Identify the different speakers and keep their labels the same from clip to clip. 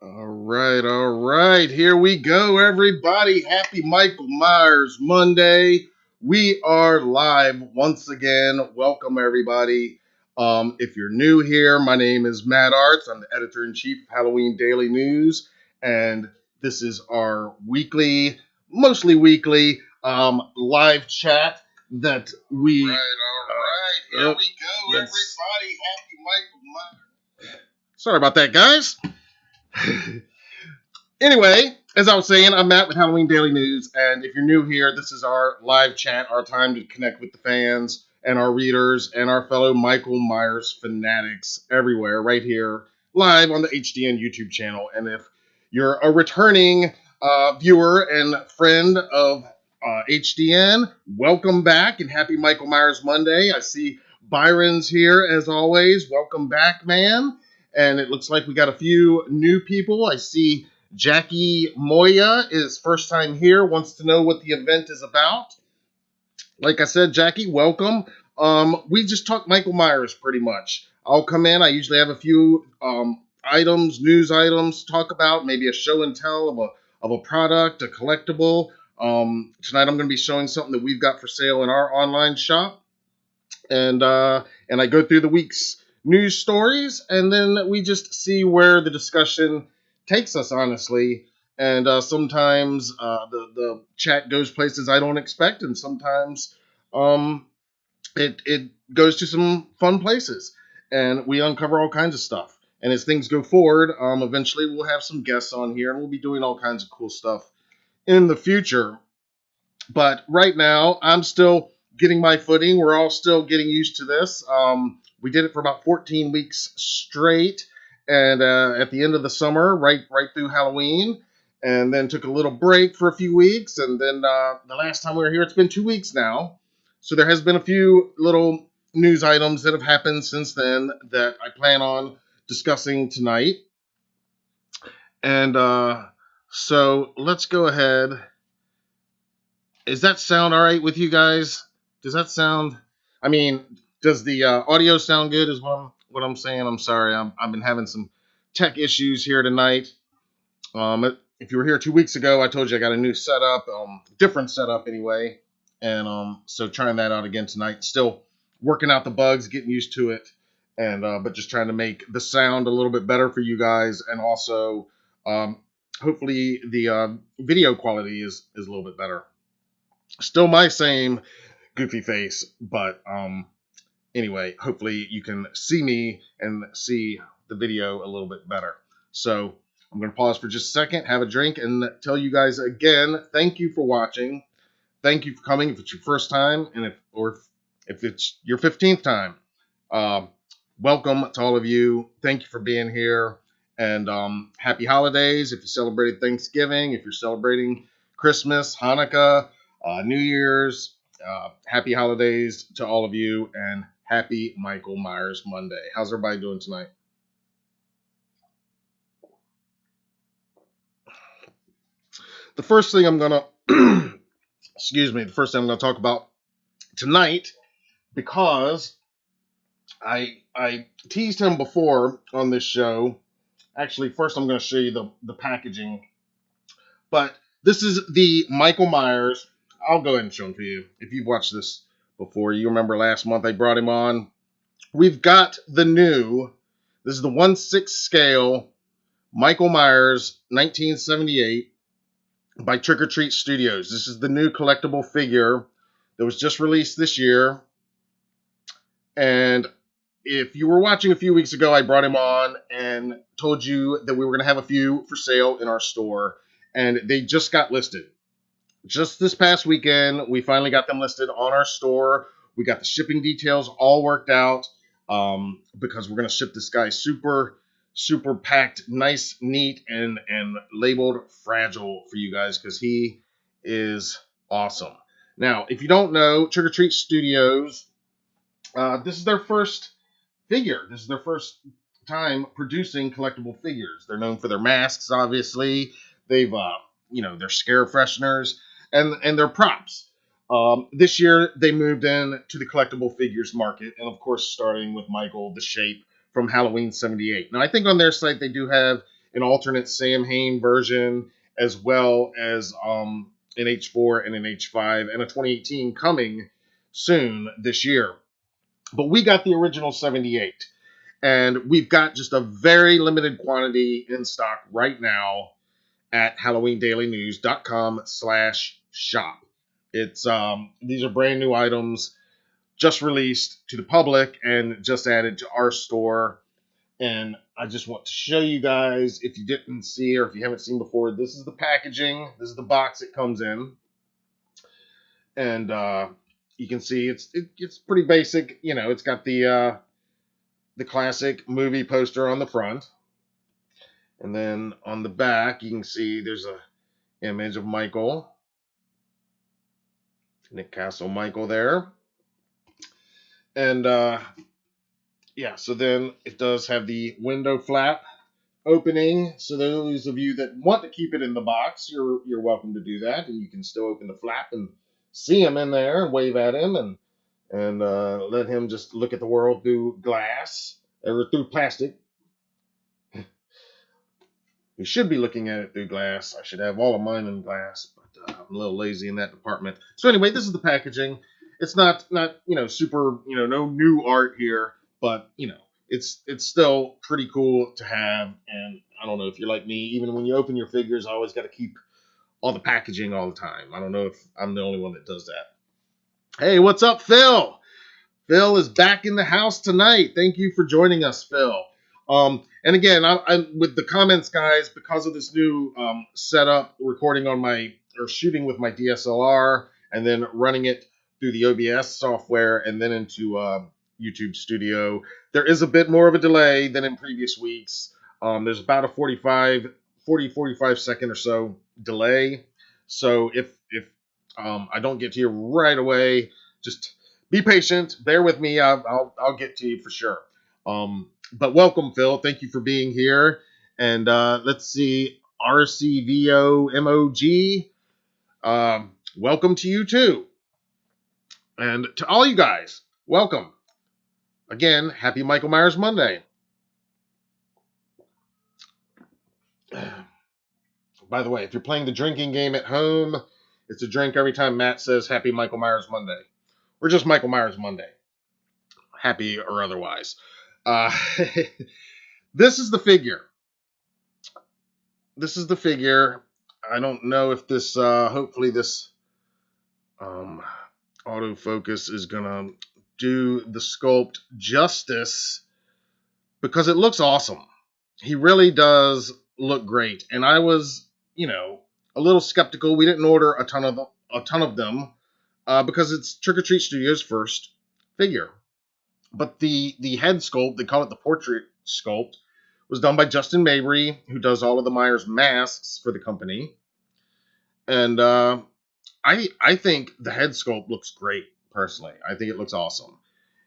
Speaker 1: All right. Here we go, everybody. Happy Michael Myers Monday. We are live once again. Welcome, everybody. If you're new here, my name is Matt Arts. I'm the editor-in-chief of Halloween Daily News, and this is our mostly weekly, live chat that we.
Speaker 2: All right. Here we go, everybody. Happy Michael Myers.
Speaker 1: Sorry about that, guys. Anyway, as I was saying, I'm Matt with Halloween Daily News, and if you're new here, this is our live chat, our time to connect with the fans and our readers and our fellow Michael Myers fanatics everywhere, right here, live on the HDN YouTube channel. And if you're a returning viewer and friend of HDN, welcome back and happy Michael Myers Monday. I see Byron's here, as always. Welcome back, man. And it looks like we got a few new people. I see Jackie Moya is first time here, wants to know what the event is about. Like I said, Jackie, welcome. We just talk Michael Myers pretty much. I'll come in. I usually have a few news items to talk about, maybe a show and tell of a product, a collectible. Tonight I'm going to be showing something that we've got for sale in our online shop. And I go through the week's news stories, and then we just see where the discussion takes us, honestly. And sometimes the chat goes places I don't expect, and sometimes it goes to some fun places, and we uncover all kinds of stuff. And as things go forward, eventually we'll have some guests on here, and we'll be doing all kinds of cool stuff in the future. But right now, I'm still getting my footing. We're all still getting used to this. We did it for about 14 weeks straight, and at the end of the summer, right through Halloween, and then took a little break for a few weeks, and then the last time we were here, it's been 2 weeks now. So there has been a few little news items that have happened since then that I plan on discussing tonight. And so let's go ahead. Does that sound all right with you guys? Does that sound? I mean, does the audio sound good? Is what I'm saying. I'm sorry. I've been having some tech issues here tonight. If you were here 2 weeks ago, I told you I got a new setup, different setup anyway, and so trying that out again tonight. Still working out the bugs, getting used to it, and but just trying to make the sound a little bit better for you guys, and also hopefully the video quality is a little bit better. Still my same goofy face, but anyway, hopefully you can see me and see the video a little bit better. So I'm going to pause for just a second, have a drink, and tell you guys again, thank you for watching. Thank you for coming if it's your first time, and if it's your 15th time. Welcome to all of you. Thank you for being here, and happy holidays if you celebrated Thanksgiving, if you're celebrating Christmas, Hanukkah, New Year's. Happy holidays to all of you, and happy Michael Myers Monday. How's everybody doing tonight? The first thing I'm gonna talk about tonight, because I teased him before on this show. Actually, first I'm gonna show you the packaging. But this is the Michael Myers. I'll go ahead and show him to you. If you've watched this before, you remember last month I brought him on. We've got this is the 1/6 scale Michael Myers 1978 by Trick or Treat Studios. This is the new collectible figure that was just released this year. And if you were watching a few weeks ago, I brought him on and told you that we were going to have a few for sale in our store, and they just got listed. Just this past weekend, we finally got them listed on our store. We got the shipping details all worked out because we're going to ship this guy super packed, nice, neat, and labeled fragile for you guys because he is awesome. Now, if you don't know, Trick or Treat Studios, this is their first figure. This is their first time producing collectible figures. They're known for their masks, obviously. They've, their scare fresheners and their props. This year, they moved in to the collectible figures market, and of course, starting with Michael the Shape from Halloween '78. Now, I think on their site they do have an alternate Sam Hain version, as well as an H4 and an H5, and a 2018 coming soon this year. But we got the original 78, and we've got just a very limited quantity in stock right now at HalloweenDailyNews.com/shop. It's these are brand new items just released to the public and just added to our store. And I just want to show you guys, if you didn't see or if you haven't seen before, this is the packaging. This is the box it comes in. And you can see it's pretty basic. You know, it's got the classic movie poster on the front. And then on the back, you can see there's a image of Michael. Nick Castle Michael there. And yeah, so then it does have the window flap opening. So those of you that want to keep it in the box, you're welcome to do that, and you can still open the flap and see him in there and wave at him and let him just look at the world through glass or through plastic. You should be looking at it through glass. I should have all of mine in glass, but I'm a little lazy in that department. So anyway, this is the packaging. It's not super, no new art here, but it's still pretty cool to have. And I don't know if you're like me, even when you open your figures, I always got to keep all the packaging all the time. I don't know if I'm the only one that does that. Hey, what's up, Phil? Phil is back in the house tonight. Thank you for joining us, Phil. And again, I'm with the comments, guys, because of this new setup, recording on shooting with my DSLR and then running it through the OBS software and then into YouTube Studio. There is a bit more of a delay than in previous weeks. There's about a 45 second or so delay. So if I don't get to you right away, just be patient. Bear with me. I'll get to you for sure. But welcome, Phil. Thank you for being here. And let's see, RCVO MOG. Welcome to you too. And to all you guys, welcome. Again, happy Michael Myers Monday. By the way, if you're playing the drinking game at home, it's a drink every time Matt says happy Michael Myers Monday. Or just Michael Myers Monday. Happy or otherwise. This is the figure. This is the figure. I don't know if this, hopefully this autofocus is going to do the sculpt justice, because it looks awesome. He really does look great. And I was, a little skeptical. We didn't order a ton of them because it's Trick or Treat Studios' first figure. But the head sculpt, they call it the portrait sculpt, was done by Justin Mabry, who does all of the Myers masks for the company. And I think the head sculpt looks great, personally. I think it looks awesome.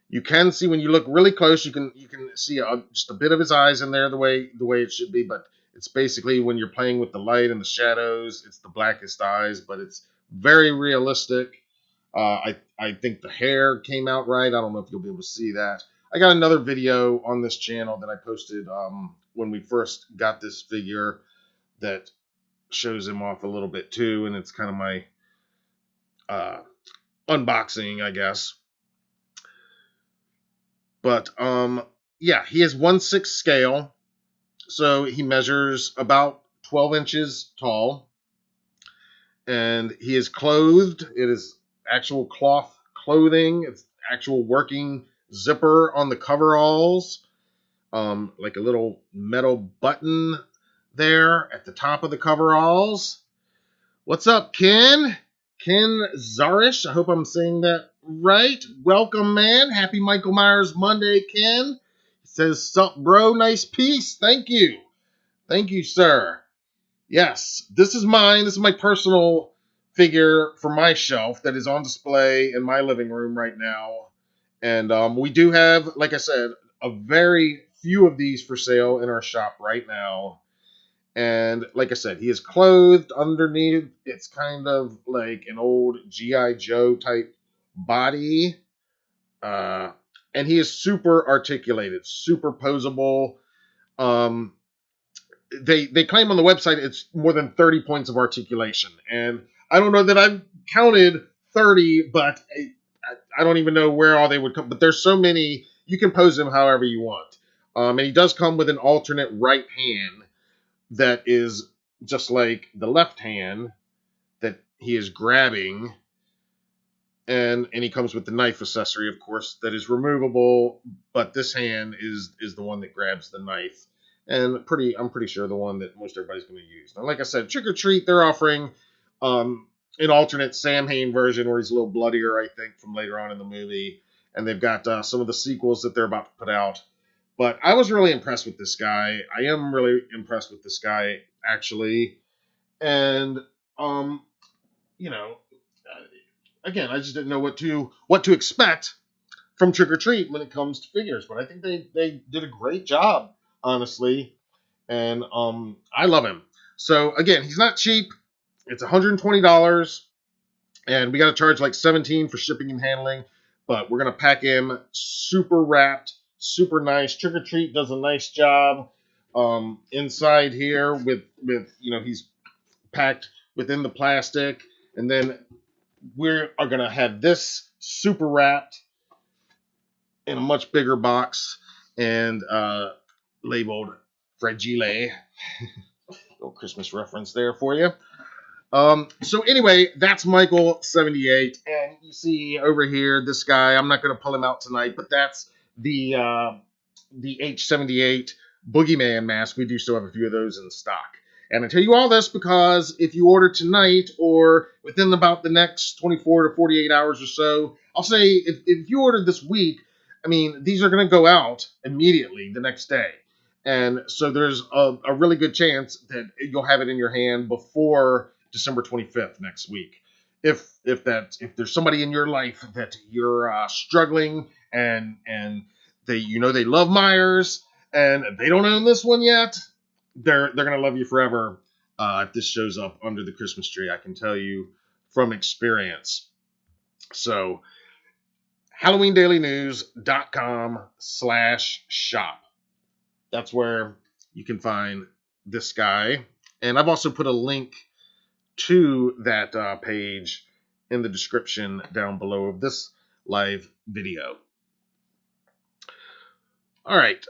Speaker 1: You can see, when you look really close, you can see just a bit of his eyes in there the way it should be, but it's basically, when you're playing with the light and the shadows, it's the blackest eyes, but it's very realistic. I think the hair came out right. I don't know if you'll be able to see that. I got another video on this channel that I posted when we first got this figure that shows him off a little bit too, and it's kind of my unboxing, I guess. But yeah, he is 1/6 scale, so he measures about 12 inches tall, and he is clothed. It is actual cloth clothing. It's actual working zipper on the coveralls, like a little metal button there at the top of the coveralls. What's up, Ken? Ken Zarish. I hope I'm saying that right. Welcome, man. Happy Michael Myers Monday, Ken. He says, sup, bro? Nice piece. Thank you. Thank you, sir. Yes, this is mine. This is my personal figure for my shelf that is on display in my living room right now. And we do have, like I said, a very few of these for sale in our shop right now. And like I said, he is clothed underneath. It's kind of like an old G.I. Joe type body. And he is super articulated, super posable. they claim on the website it's more than 30 points of articulation, and I don't know that I've counted 30, but I don't even know where all they would come. But there's so many, you can pose him however you want. And he does come with an alternate right hand that is just like the left hand that he is grabbing, and he comes with the knife accessory, of course, that is removable. But this hand is the one that grabs the knife, and I'm pretty sure the one that most everybody's going to use. Now, like I said, Trick or Treat, they're offering an alternate Sam Hain version where he's a little bloodier, I think, from later on in the movie, and they've got some of the sequels that they're about to put out. But I was really impressed with this guy. I am really impressed with this guy, actually. And, you know, again, I just didn't know what to expect from Trick or Treat when it comes to figures. But I think they did a great job, honestly. And I love him. So, again, he's not cheap. It's $120. And we got to charge like $17 for shipping and handling. But we're going to pack him super wrapped, super nice. Trick or Treat does a nice job inside here with he's packed within the plastic. And then we are going to have this super wrapped in a much bigger box and labeled Fragile. Little Christmas reference there for you. So anyway, that's Michael 78, and you see over here this guy. I'm not going to pull him out tonight, but that's the H78 Boogeyman mask. We do still have a few of those in stock. And I tell you all this because if you order tonight or within about the next 24 to 48 hours or so, I'll say if you ordered this week, I mean, these are going to go out immediately the next day. And so there's a really good chance that you'll have it in your hand before December 25th next week. If there's somebody in your life that you're struggling and they they love Myers and they don't own this one yet, they're gonna love you forever if this shows up under the Christmas tree. I can tell you from experience. So HalloweenDailyNews.com/shop. That's where you can find this guy. And I've also put a link to that page in the description down below of this live video. All right.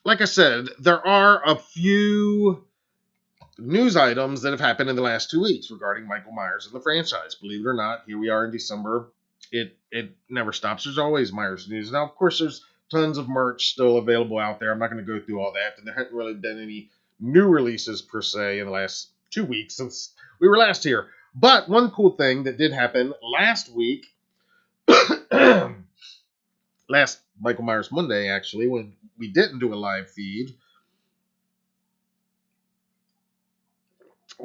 Speaker 1: Like I said, there are a few news items that have happened in the last 2 weeks regarding Michael Myers and the franchise. Believe it or not, here we are in December. It never stops. There's always Myers news. Now, of course, there's tons of merch still available out there. I'm not going to go through all that. And there haven't really been any new releases per se in the last 2 weeks since we were last here. But one cool thing that did happen last week, last Michael Myers Monday, actually, when we didn't do a live feed.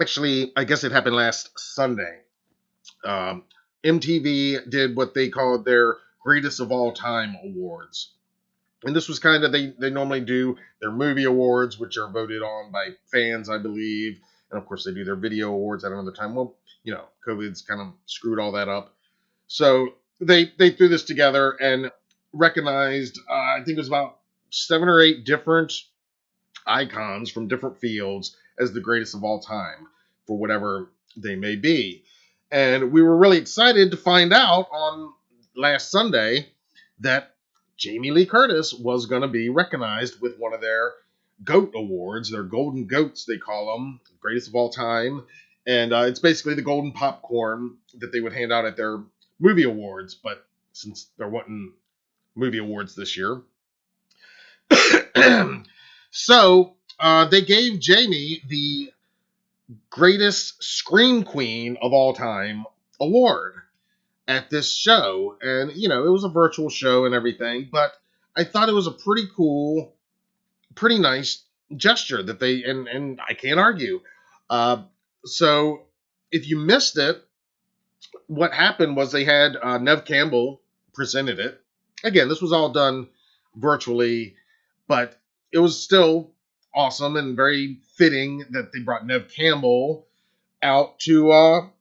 Speaker 1: Actually, I guess it happened last Sunday. MTV did what they called their Greatest of All Time Awards. And this was kind of, they normally do their movie awards, which are voted on by fans, I believe. And of course, they do their video awards at another time. Well, COVID's kind of screwed all that up. So they threw this together and recognized, I think it was about 7 or 8 different icons from different fields as the greatest of all time for whatever they may be. And we were really excited to find out on last Sunday that Jamie Lee Curtis was going to be recognized with one of their GOAT awards, their Golden Goats, they call them, greatest of all time. And it's basically the golden popcorn that they would hand out at their movie awards. But since there wasn't movie awards this year, so they gave Jamie the greatest scream queen of all time award at this show. And, it was a virtual show and everything, but I thought it was a pretty cool, pretty nice gesture that they, and I can't argue. So if you missed it, what happened was they had Neve Campbell presented it. Again, this was all done virtually, but it was still awesome and very fitting that they brought Neve Campbell out to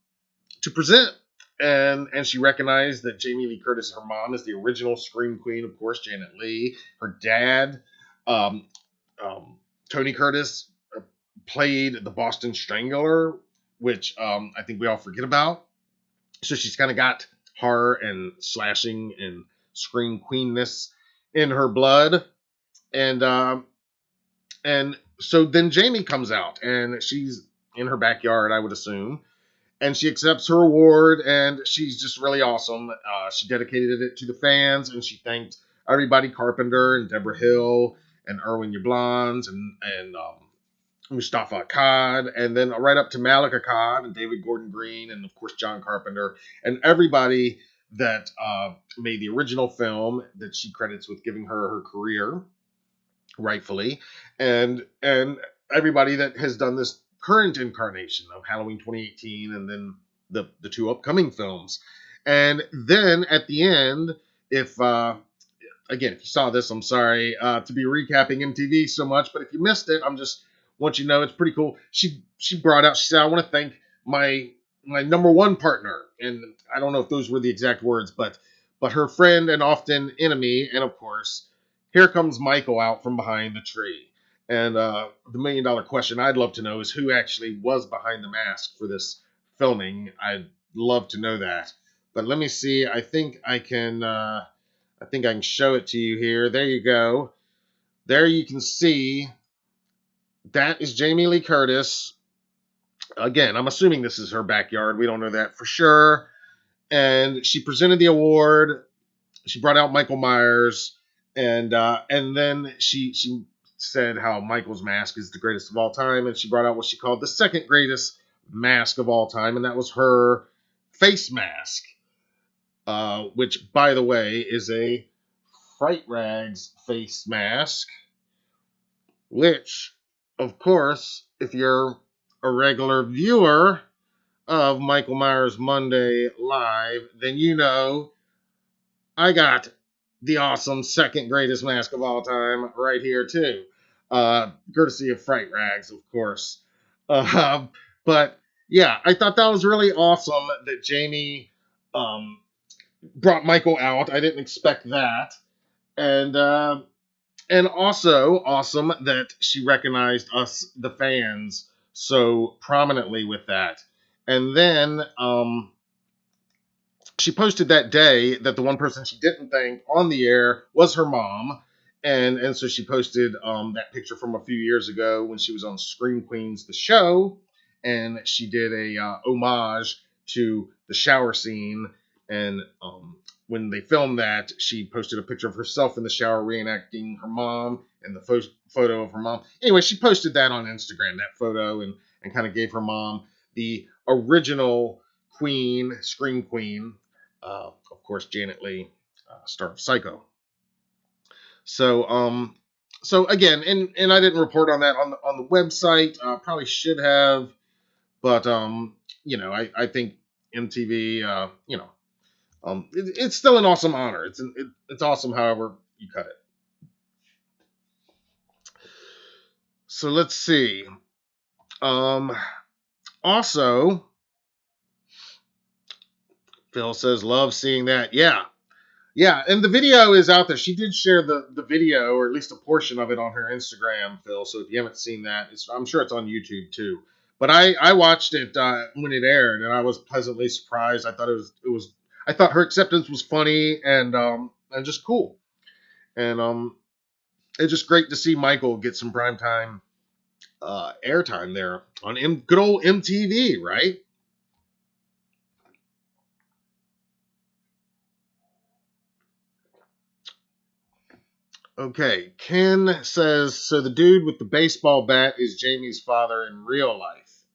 Speaker 1: present. And she recognized that Jamie Lee Curtis, her mom, is the original Scream Queen, of course, Janet Leigh. Her dad, Tony Curtis, played the Boston Strangler, which I think we all forget about. So she's kind of got horror and slashing and scream queenness in her blood. And so then Jamie comes out, and she's in her backyard, I would assume, and she accepts her award, and she's just really awesome. She dedicated it to the fans, and she thanked everybody, Carpenter and Deborah Hill and Erwin Yablans and Mustafa Akkad, and then right up to Malik Akkad and David Gordon Green, and of course John Carpenter, and everybody that made the original film that she credits with giving her her career, rightfully, and everybody that has done this current incarnation of Halloween 2018, and then the two upcoming films. And then at the end, if again, if you saw this, I'm sorry to be recapping MTV so much, but if you missed it, I'm just want you to know it's pretty cool. She brought out, she said, I want to thank my number one partner, and I don't know if those were the exact words, but her friend and often enemy, and of course, here comes Michael out from behind the tree. And the $1 million question I'd love to know is who actually was behind the mask for this filming. I'd love to know that. But let me see. I think I can show it to you here. There you go. There you can see that is Jamie Lee Curtis. Again, I'm assuming this is her backyard. We don't know that for sure. And she presented the award. She brought out Michael Myers, and then she said how Michael's mask is the greatest of all time, and she brought out what she called the second greatest mask of all time, and that was her face mask, which, by the way, is a Fright Rags face mask, which, of course, if you're a regular viewer of Michael Myers Monday Live, then you know I got the awesome second greatest mask of all time right here, too. Courtesy of Fright Rags, of course. But, yeah, I thought that was really awesome that Jamie brought Michael out. I didn't expect that. And also awesome that she recognized us, the fans, so prominently with that. And then she posted that day that the one person she didn't thank on the air was her mom. And so she posted that picture from a few years ago when she was on Scream Queens, the show. And she did a homage to the shower scene. And when they filmed that, she posted a picture of herself in the shower reenacting her mom and the photo of her mom. Anyway, she posted that on Instagram, that photo, and kind of gave her mom the original queen, Scream Queen, of course, Janet Leigh, star of Psycho. So again, and I didn't report on that on the website. Probably should have, but I think MTV, it's still an awesome honor. It's awesome, however you cut it. So let's see. Also, Phil says, love seeing that. Yeah, and the video is out there. She did share the video, or at least a portion of it, on her Instagram, Phil. So if you haven't seen that, I'm sure it's on YouTube too. But I watched it when it aired, and I was pleasantly surprised. I thought I thought her acceptance was funny and just cool. And it's just great to see Michael get some primetime airtime there on good old MTV, right? Okay, Ken says, so the dude with the baseball bat is Jamie's father in real life.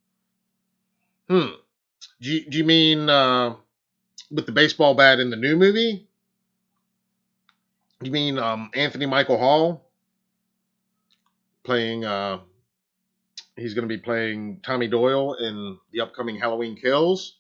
Speaker 1: Do you mean with the baseball bat in the new movie? You mean Anthony Michael Hall playing? He's going to be playing Tommy Doyle in the upcoming Halloween Kills.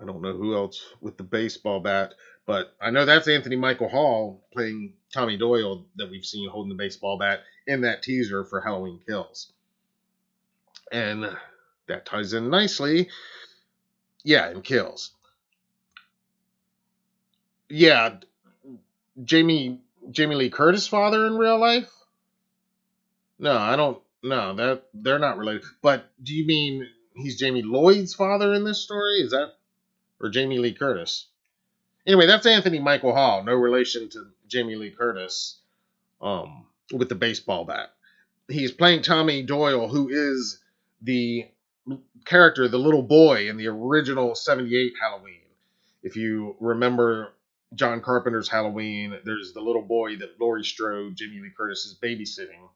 Speaker 1: I don't know who else with the baseball bat, but I know that's Anthony Michael Hall playing Tommy Doyle that we've seen holding the baseball bat in that teaser for Halloween Kills. And that ties in nicely. Yeah, in Kills. Yeah, Jamie Lee Curtis' father in real life? No, I don't. No, that they're not related. But do you mean he's Jamie Lloyd's father in this story? Is that or Jamie Lee Curtis? Anyway, that's Anthony Michael Hall, no relation to Jamie Lee Curtis, with the baseball bat. He's playing Tommy Doyle, who is the character, the little boy in the original '78 Halloween. If you remember John Carpenter's Halloween, there's the little boy that Laurie Strode, Jamie Lee Curtis, is babysitting,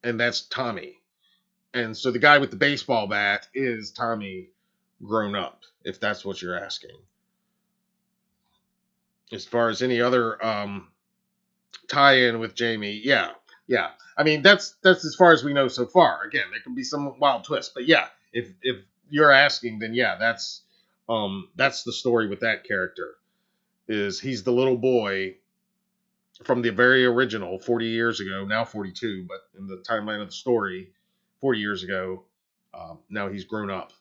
Speaker 1: and that's Tommy. And so the guy with the baseball bat is Tommy grown up, if that's what you're asking. As far as any other tie-in with Jamie, yeah. I mean, that's as far as we know so far. Again, there can be some wild twists, but yeah, if you're asking, then yeah, that's the story with that character. Is he's the little boy from the very original 40 years ago, now 42, but in the timeline of the story, 40 years ago, now he's grown up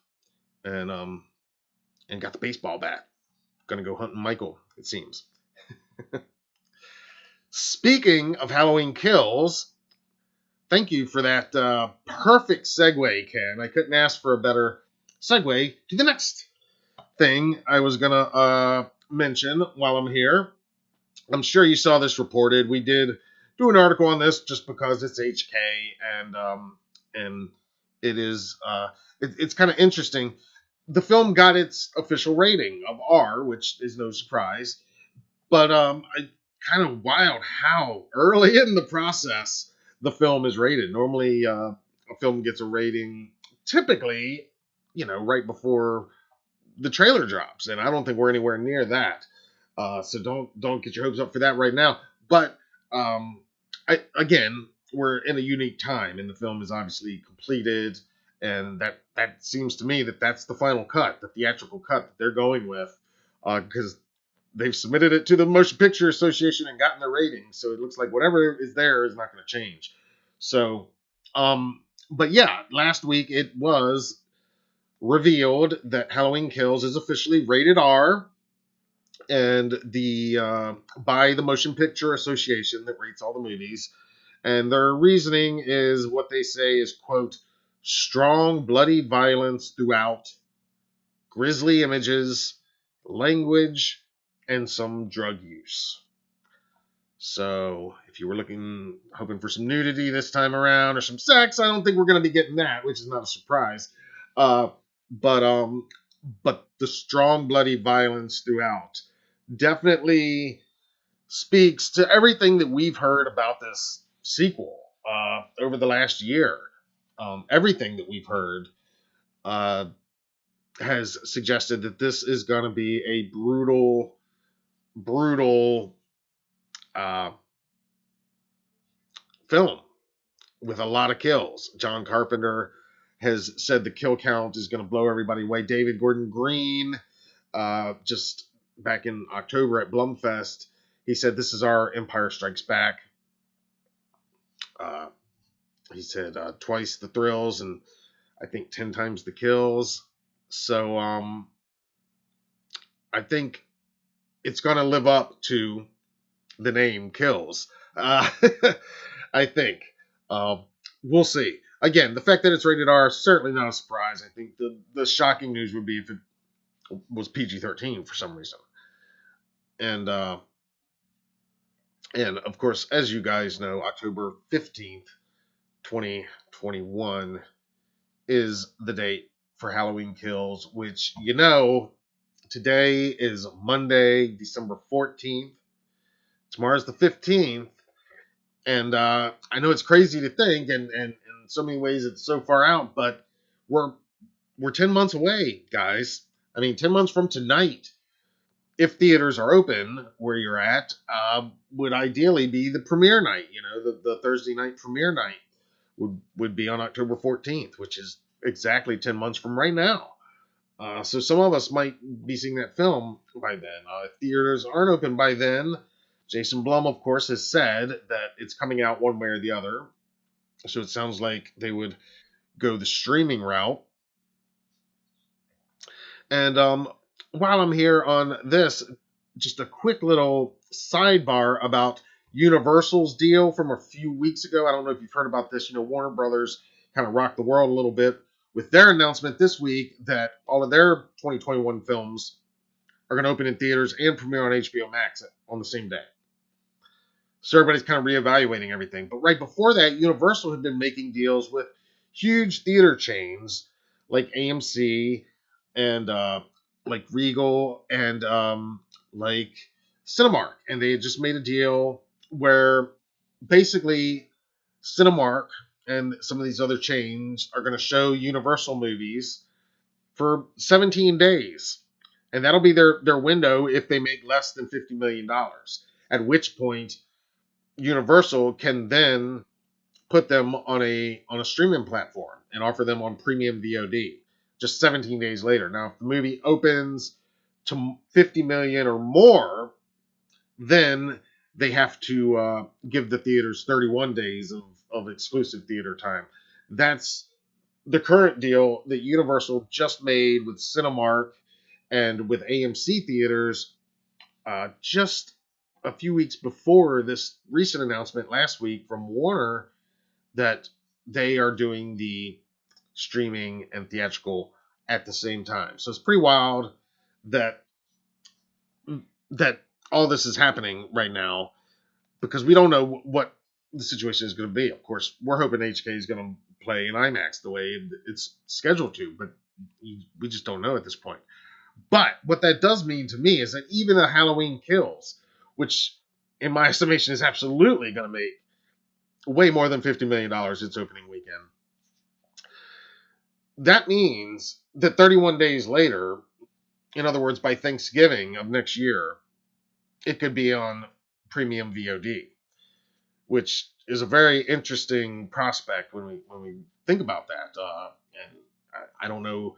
Speaker 1: and got the baseball bat. Gonna go hunting Michael, it seems. Speaking of Halloween Kills, thank you for that perfect segue, Ken. I couldn't ask for a better segue to the next thing I was going to mention while I'm here. I'm sure you saw this reported. We did do an article on this just because it's HK and it is it's kind of interesting. The film got its official rating of R, which is no surprise. But I kind of wild how early in the process the film is rated. Normally, a film gets a rating typically, right before the trailer drops, and I don't think we're anywhere near that. So don't get your hopes up for that right now. But again, we're in a unique time, and the film is obviously completed, and that seems to me that's the final cut, the theatrical cut that they're going with, because they've submitted it to the Motion Picture Association and gotten the rating, so it looks like whatever is there is not going to change. So, but yeah, last week it was revealed that Halloween Kills is officially rated R, and by the Motion Picture Association that rates all the movies, and their reasoning is what they say is, quote, strong bloody violence throughout, grisly images, language, and some drug use. So if you were hoping for some nudity this time around or some sex, I don't think we're going to be getting that, which is not a surprise. But the strong bloody violence throughout definitely speaks to everything that we've heard about this sequel over the last year. Everything that we've heard has suggested that this is going to be a brutal film with a lot of kills. John Carpenter has said the kill count is going to blow everybody away. David Gordon Green, just back in October at Blumfest, he said this is our Empire Strikes Back. He said twice the thrills and I think 10 times the kills. So I think it's going to live up to the name Kills. I think. We'll see. Again, the fact that it's rated R is certainly not a surprise. I think the shocking news would be if it was PG-13 for some reason. And of course, as you guys know, October 15th, 2021 is the date for Halloween Kills, which, today is Monday, December 14th. Tomorrow's the 15th. And I know it's crazy to think, and in so many ways it's so far out, but we're 10 months away, guys. I mean, 10 months from tonight, if theaters are open where you're at, would ideally be the premiere night. The Thursday night premiere night would be on October 14th, which is exactly 10 months from right now. So some of us might be seeing that film by then. If theaters aren't open by then, Jason Blum, of course, has said that it's coming out one way or the other. So it sounds like they would go the streaming route. And while I'm here on this, just a quick little sidebar about Universal's deal from a few weeks ago. I don't know if you've heard about this. Warner Brothers kind of rocked the world a little bit with their announcement this week that all of their 2021 films are going to open in theaters and premiere on HBO Max on the same day. So everybody's kind of reevaluating everything. But right before that, Universal had been making deals with huge theater chains like AMC and like Regal and like Cinemark. And they had just made a deal where basically Cinemark and some of these other chains are going to show Universal movies for 17 days. And that'll be their window if they make less than $50 million. At which point, Universal can then put them on a streaming platform and offer them on premium VOD just 17 days later. Now, if the movie opens to 50 million or more, then they have to give the theaters 31 days of exclusive theater time. That's the current deal that Universal just made with Cinemark and with AMC theaters just a few weeks before this recent announcement last week from Warner that they are doing the streaming and theatrical at the same time. So it's pretty wild that all this is happening right now because we don't know what the situation is going to be. Of course, we're hoping HK is going to play in IMAX the way it's scheduled to, but we just don't know at this point. But what that does mean to me is that even a Halloween Kills, which in my estimation is absolutely going to make way more than $50 million its opening weekend, that means that 31 days later, in other words, by Thanksgiving of next year, it could be on premium VOD, which is a very interesting prospect when we think about that. And I don't know.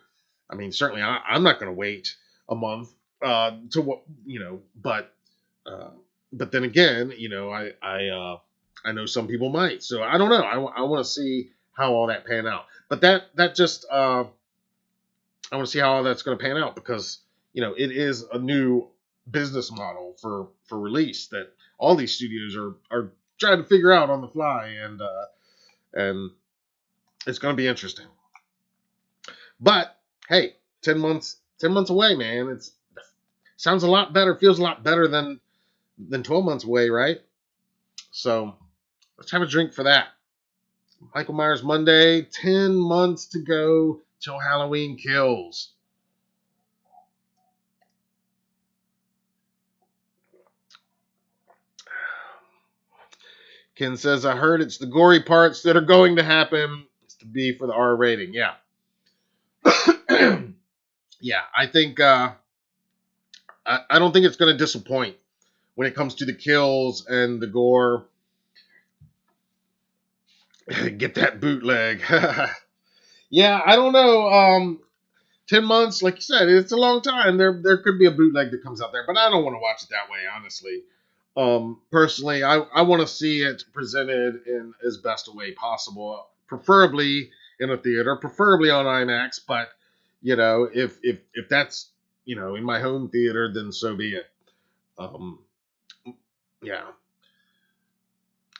Speaker 1: I mean, certainly I'm not going to wait a month to what but then again, I know some people might. So I don't know. I want to see how all that pan out. But that just I want to see how all that's going to pan out because it is a new business model for release that all these studios are trying to figure out on the fly, and it's going to be interesting. But hey, 10 months away, man. It sounds a lot better, feels a lot better than 12 months away, right? So let's have a drink for that. Michael Myers Monday, 10 months to go till Halloween Kills. Ken says, I heard it's the gory parts that are going to happen. It's to be for the R rating. Yeah. Yeah, I think I don't think it's going to disappoint when it comes to the kills and the gore. Get that bootleg. Yeah, I don't know. 10 months, like you said, it's a long time. There could be a bootleg that comes out there, but I don't want to watch it that way, honestly. Personally, I want to see it presented in as best a way possible, preferably in a theater, preferably on IMAX. But if that's in my home theater, then so be it. Yeah.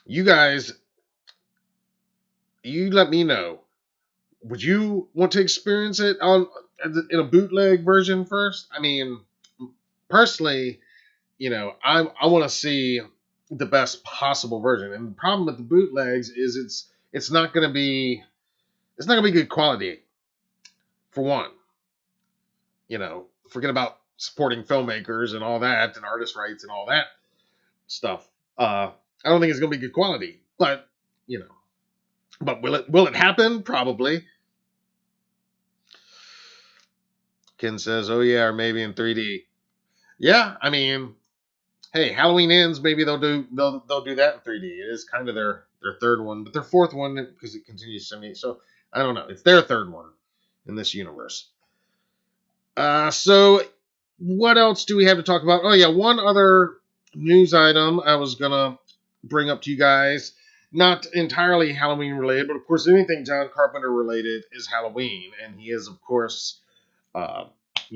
Speaker 1: You guys, you let me know. Would you want to experience it in a bootleg version first? I mean, personally, I want to see the best possible version. And the problem with the bootlegs is it's not going to be good quality. For one, forget about supporting filmmakers and all that and artist rights and all that stuff. I don't think it's going to be good quality. But but will it happen? Probably. Ken says, "Oh yeah, or maybe in 3D." Yeah, I mean, hey, Halloween Ends. Maybe they'll do that in 3D. It is kind of their third one, but their fourth one because it continues 78. So I don't know. It's their third one in this universe. So what else do we have to talk about? Oh yeah, one other news item I was gonna bring up to you guys. Not entirely Halloween related, but of course anything John Carpenter related is Halloween, and he is of course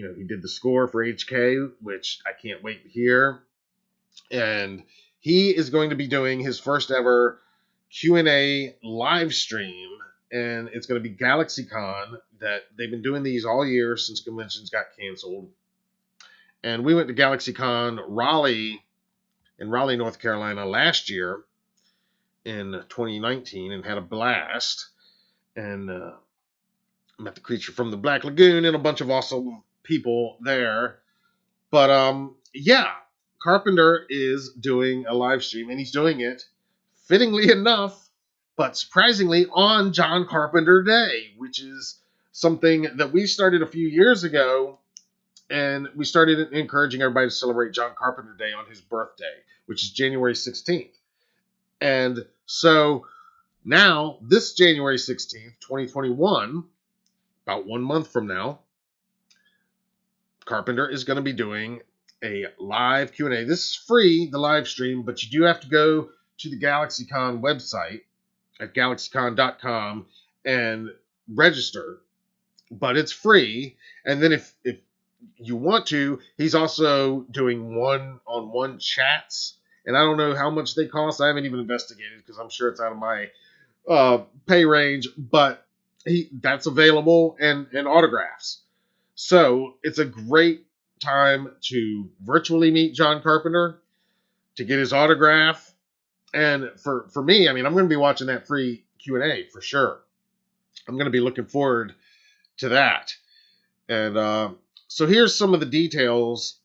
Speaker 1: he did the score for HK, which I can't wait to hear. And he is going to be doing his first ever Q&A live stream, and it's going to be GalaxyCon. That they've been doing these all year since conventions got canceled. And we went to GalaxyCon Raleigh in Raleigh, North Carolina last year in 2019 and had a blast. And met the creature from the Black Lagoon and a bunch of awesome people there. But yeah, Carpenter is doing a live stream, and he's doing it, fittingly enough, but surprisingly, on John Carpenter Day, which is something that we started a few years ago, and we started encouraging everybody to celebrate John Carpenter Day on his birthday, which is January 16th. And so now, this January 16th, 2021, about 1 month from now, Carpenter is going to be doing a live Q&A. This is free, the live stream, but you do have to go to the GalaxyCon website at galaxycon.com and register. But it's free. And then if you want to, he's also doing one-on-one chats. And I don't know how much they cost. I haven't even investigated because I'm sure it's out of my pay range. But that's available, and autographs. So it's a great time to virtually meet John Carpenter, to get his autograph. And for me, I mean, I'm going to be watching that free Q&A for sure. I'm going to be looking forward to that. And so here's some of the details,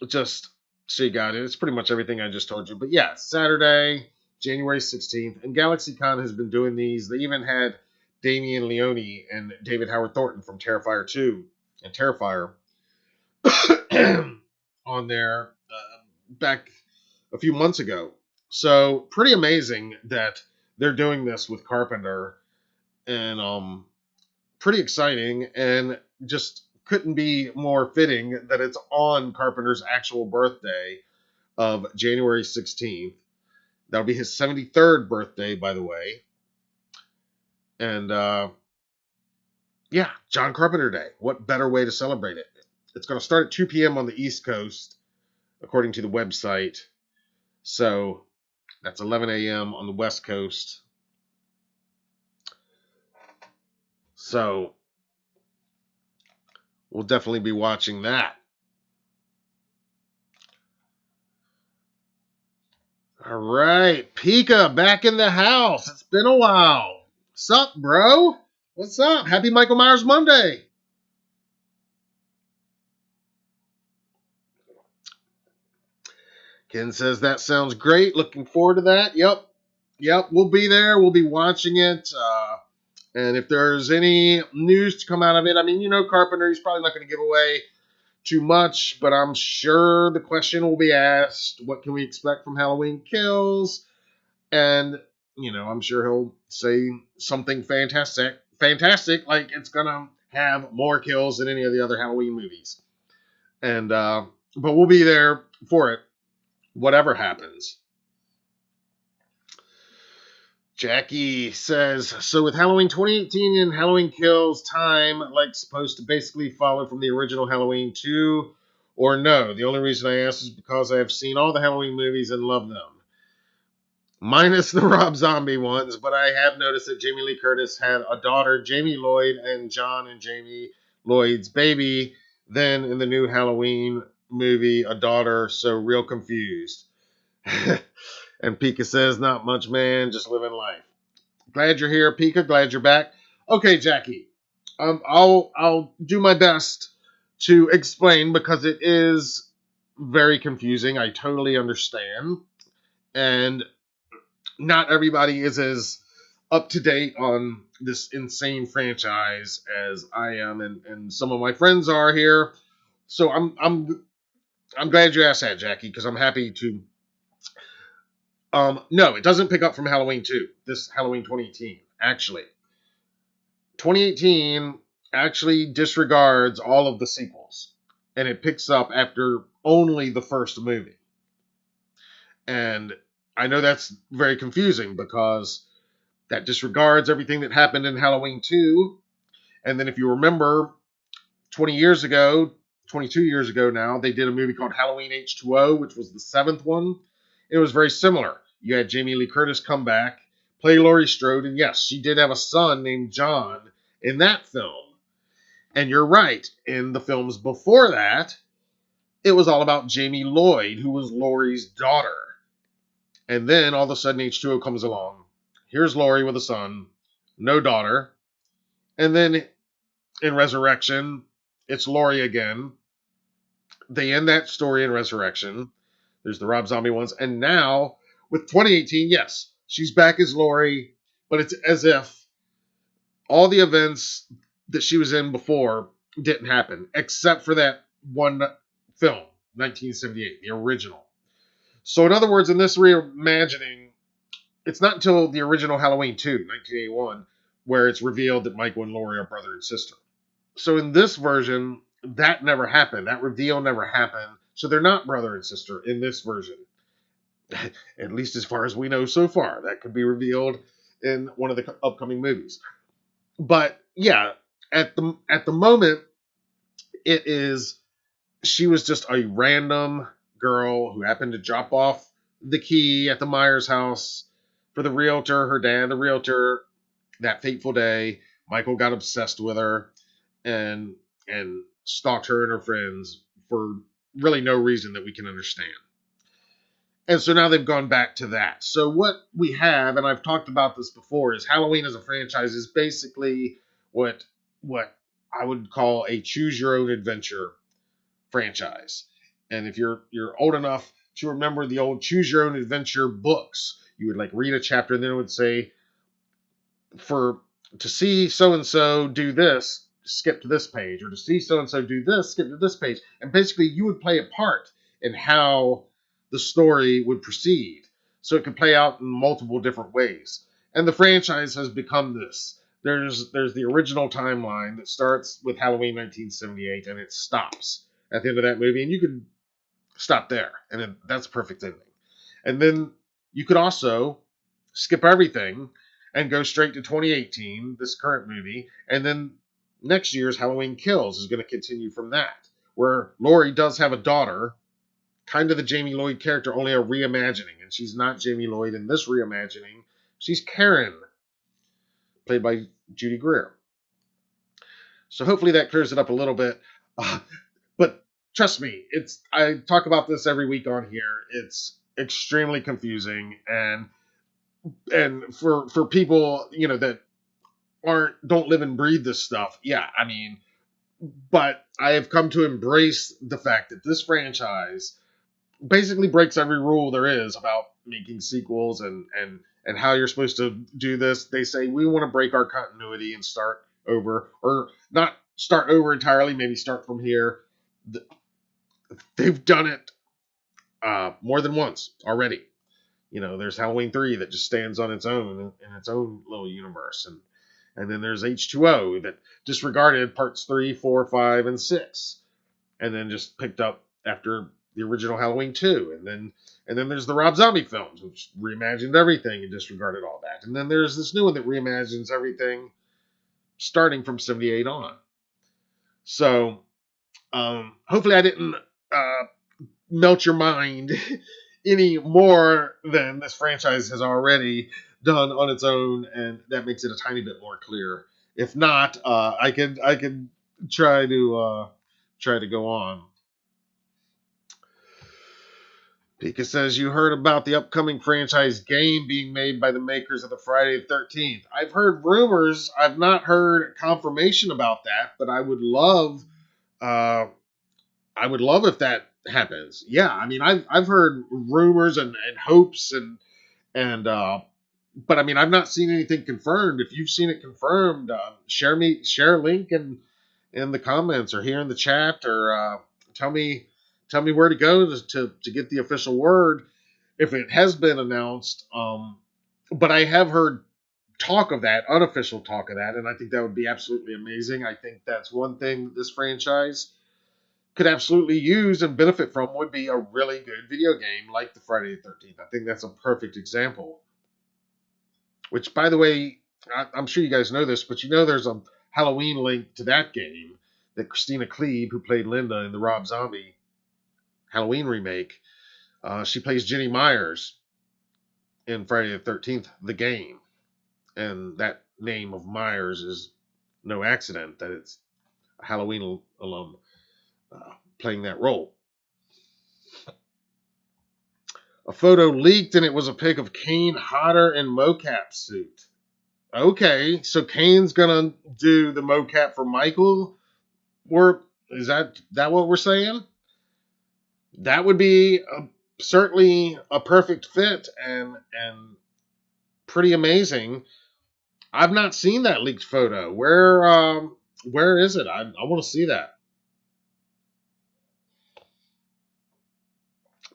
Speaker 1: just so you got it. It's pretty much everything I just told you. But yeah, Saturday, January 16th. And GalaxyCon has been doing these. They even had Damien Leone and David Howard Thornton from Terrifier 2 and Terrifier on there back a few months ago. So pretty amazing that they're doing this with Carpenter, and pretty exciting, and just couldn't be more fitting that it's on Carpenter's actual birthday of January 16th. That'll be his 73rd birthday, by the way. And yeah, John Carpenter Day. What better way to celebrate it? It's going to start at 2 p.m. on the East Coast, according to the website. So that's 11 a.m. on the West Coast. So we'll definitely be watching that. All right, Pika back in the house. It's been a while. What's up, bro? What's up? Happy Michael Myers Monday. Ken says that sounds great. Looking forward to that. Yep, we'll be there. We'll be watching it. And if there's any news to come out of it, I mean, Carpenter, he's probably not going to give away too much, but I'm sure the question will be asked, what can we expect from Halloween Kills? And, I'm sure he'll say something fantastic, like it's going to have more kills than any of the other Halloween movies. And, but we'll be there for it, whatever happens. Jackie says, so with Halloween 2018 and Halloween Kills time, supposed to basically follow from the original Halloween 2, or no? The only reason I ask is because I have seen all the Halloween movies and love them. Minus the Rob Zombie ones, but I have noticed that Jamie Lee Curtis had a daughter, Jamie Lloyd, and John and Jamie Lloyd's baby. Then in the new Halloween movie, a daughter, so real confused. And Pika says, not much, man, just living life. Glad you're here, Pika. Glad you're back. Okay, Jackie. I'll do my best to explain because it is very confusing. I totally understand. And not everybody is as up to date on this insane franchise as I am, and some of my friends are here. So I'm glad you asked that, Jackie, because I'm happy to. No, it doesn't pick up from Halloween 2. This Halloween 2018, actually. 2018 actually disregards all of the sequels, and it picks up after only the first movie. And I know that's very confusing because that disregards everything that happened in Halloween 2. And then if you remember, 20 years ago, 22 years ago now, they did a movie called Halloween H2O, which was the 7th one. It was very similar. You had Jamie Lee Curtis come back, play Laurie Strode, and yes, she did have a son named John in that film. And you're right, in the films before that, it was all about Jamie Lloyd, who was Laurie's daughter. And then all of a sudden H2O comes along. Here's Laurie with a son, no daughter. And then in Resurrection, it's Laurie again. They end that story in Resurrection. There's the Rob Zombie ones. And now, with 2018, yes, she's back as Laurie, but it's as if all the events that she was in before didn't happen, except for that one film, 1978, the original. So in other words, in this reimagining, it's not until the original Halloween 2, 1981, where it's revealed that Michael and Laurie are brother and sister. So in this version, that never happened. That reveal never happened. So they're not brother and sister in this version. At least as far as we know so far. That could be revealed in one of the upcoming movies. But yeah, at the moment, it is, she was just a random girl who happened to drop off the key at the Myers house for the realtor, her dad, the realtor, that fateful day. Michael got obsessed with her and stalked her and her friends for really no reason that we can understand. And so now they've gone back to that. So what we have, and I've talked about this before, is Halloween as a franchise is basically what I would call a choose your own adventure franchise. And if you're old enough to remember the old choose your own adventure books, you would like read a chapter and then it would say, to see so and so do this, skip to this page, or to see so and so do this, skip to this page. And basically you would play a part in how the story would proceed. So it could play out in multiple different ways. And the franchise has become this. There's the original timeline that starts with Halloween 1978 and it stops at the end of that movie, and you could stop there, and then that's a perfect ending. And then you could also skip everything and go straight to 2018, this current movie, and then next year's Halloween Kills is going to continue from that, where Laurie does have a daughter, kind of the Jamie Lloyd character, only a reimagining, and she's not Jamie Lloyd in this reimagining. She's Karen, played by Judy Greer. So hopefully that clears it up a little bit. But trust me, I talk about this every week on here. It's extremely confusing, and for people, that don't live and breathe this stuff. Yeah, I mean, but I have come to embrace the fact that this franchise basically breaks every rule there is about making sequels and how you're supposed to do this. They say we want to break our continuity and start over, or not start over entirely, maybe start from here. They've done it more than once already. There's Halloween 3 that just stands on its own in its own little universe, and then there's H2O that disregarded parts 3, 4, 5, and 6, and then just picked up after the original Halloween 2, and then there's the Rob Zombie films, which reimagined everything and disregarded all that, and then there's this new one that reimagines everything starting from 78 on. So hopefully I didn't melt your mind any more than this franchise has already done on its own, and that makes it a tiny bit more clear. If not, I could try to go on. Pika says, you heard about the upcoming franchise game being made by the makers of the Friday the 13th. I've heard rumors. I've not heard confirmation about that, but I would love if that happens. Yeah, I mean, I've heard rumors and hopes but I mean, I've not seen anything confirmed. If you've seen it confirmed, share a link in the comments or here in the chat, or tell me where to go to get the official word if it has been announced. But I have heard talk of that, unofficial talk of that, and I think that would be absolutely amazing. I think that's one thing this franchise could absolutely use and benefit from, would be a really good video game like the Friday the 13th. I think that's a perfect example. Which, by the way, I'm sure you guys know this, but there's a Halloween link to that game that Christina Klebe, who played Linda in the Rob Zombie Halloween remake, she plays Jenny Myers in Friday the 13th, the game. And that name of Myers is no accident, that it's a Halloween alum playing that role. A photo leaked, and it was a pic of Kane Hodder in mocap suit. Okay, so Kane's gonna do the mocap for Michael? Or is that what we're saying? That would be certainly a perfect fit and pretty amazing. I've not seen that leaked photo. Where is it? I want to see that.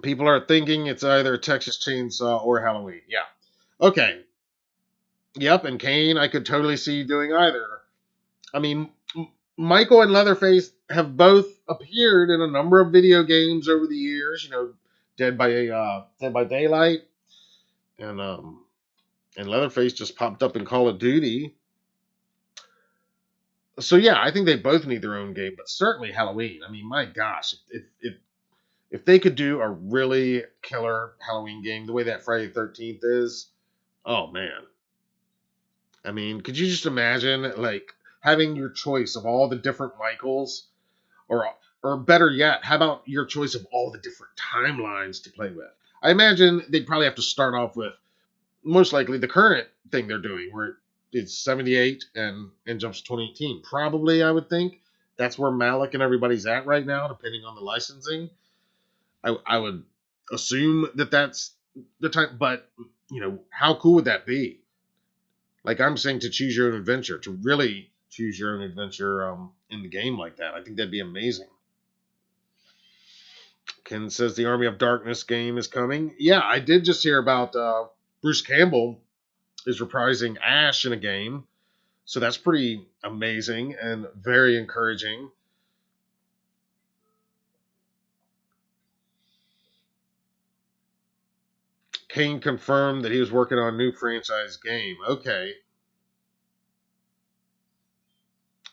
Speaker 1: People are thinking it's either Texas Chainsaw or Halloween. Yeah. Okay. Yep, and Kane, I could totally see doing either. I mean, Michael and Leatherface have both appeared in a number of video games over the years. Dead by Daylight, and Leatherface just popped up in Call of Duty. So yeah, I think they both need their own game, but certainly Halloween. I mean, my gosh, if they could do a really killer Halloween game the way that Friday the 13th is, oh man. I mean, could you just imagine like having your choice of all the different Michaels, or better yet, how about your choice of all the different timelines to play with? I imagine they'd probably have to start off with most likely the current thing they're doing, where it's 78 and jumps to 2018. Probably, I would think that's where Malik and everybody's at right now, depending on the licensing. I would assume that that's the time, but how cool would that be? Like I'm saying, to choose your own adventure, to really choose your own adventure in the game like that. I think that'd be amazing. Ken says the Army of Darkness game is coming. Yeah, I did just hear about Bruce Campbell is reprising Ash in a game. So that's pretty amazing and very encouraging. Kane confirmed that he was working on a new franchise game. Okay.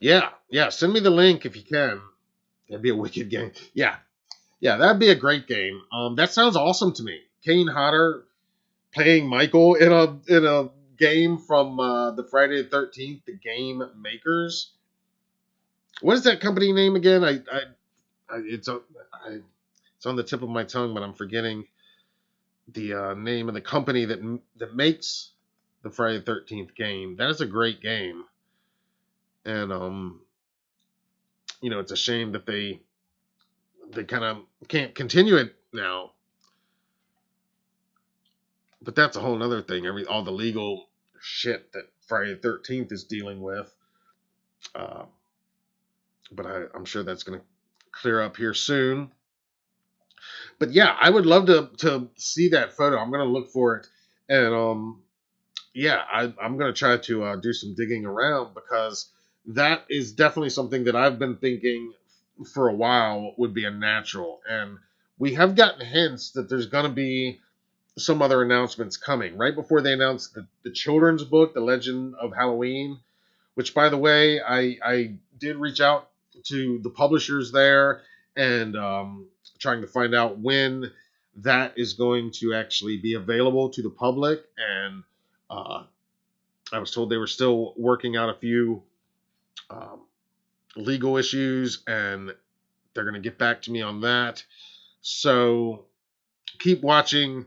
Speaker 1: Yeah. Send me the link if you can. That'd be a wicked game. Yeah, that'd be a great game. That sounds awesome to me. Kane Hodder playing Michael in a game from the Friday the 13th, the Game Makers. What is that company name again? It's on the tip of my tongue, but I'm forgetting the name of the company that makes the Friday the 13th game. That is a great game, and it's a shame that they kind of can't continue it now. But that's a whole other thing. All the legal shit that Friday the 13th is dealing with. But I'm sure that's going to clear up here soon. But yeah, I would love to see that photo. I'm going to look for it. And yeah, I'm going to try to do some digging around, because that is definitely something that I've been thinking for a while would be a natural. And we have gotten hints that there's going to be some other announcements coming right before they announced the children's book, The Legend of Halloween, which, by the way, I did reach out to the publishers there and trying to find out when that is going to actually be available to the public. And I was told they were still working out a few legal issues, and they're going to get back to me on that. So keep watching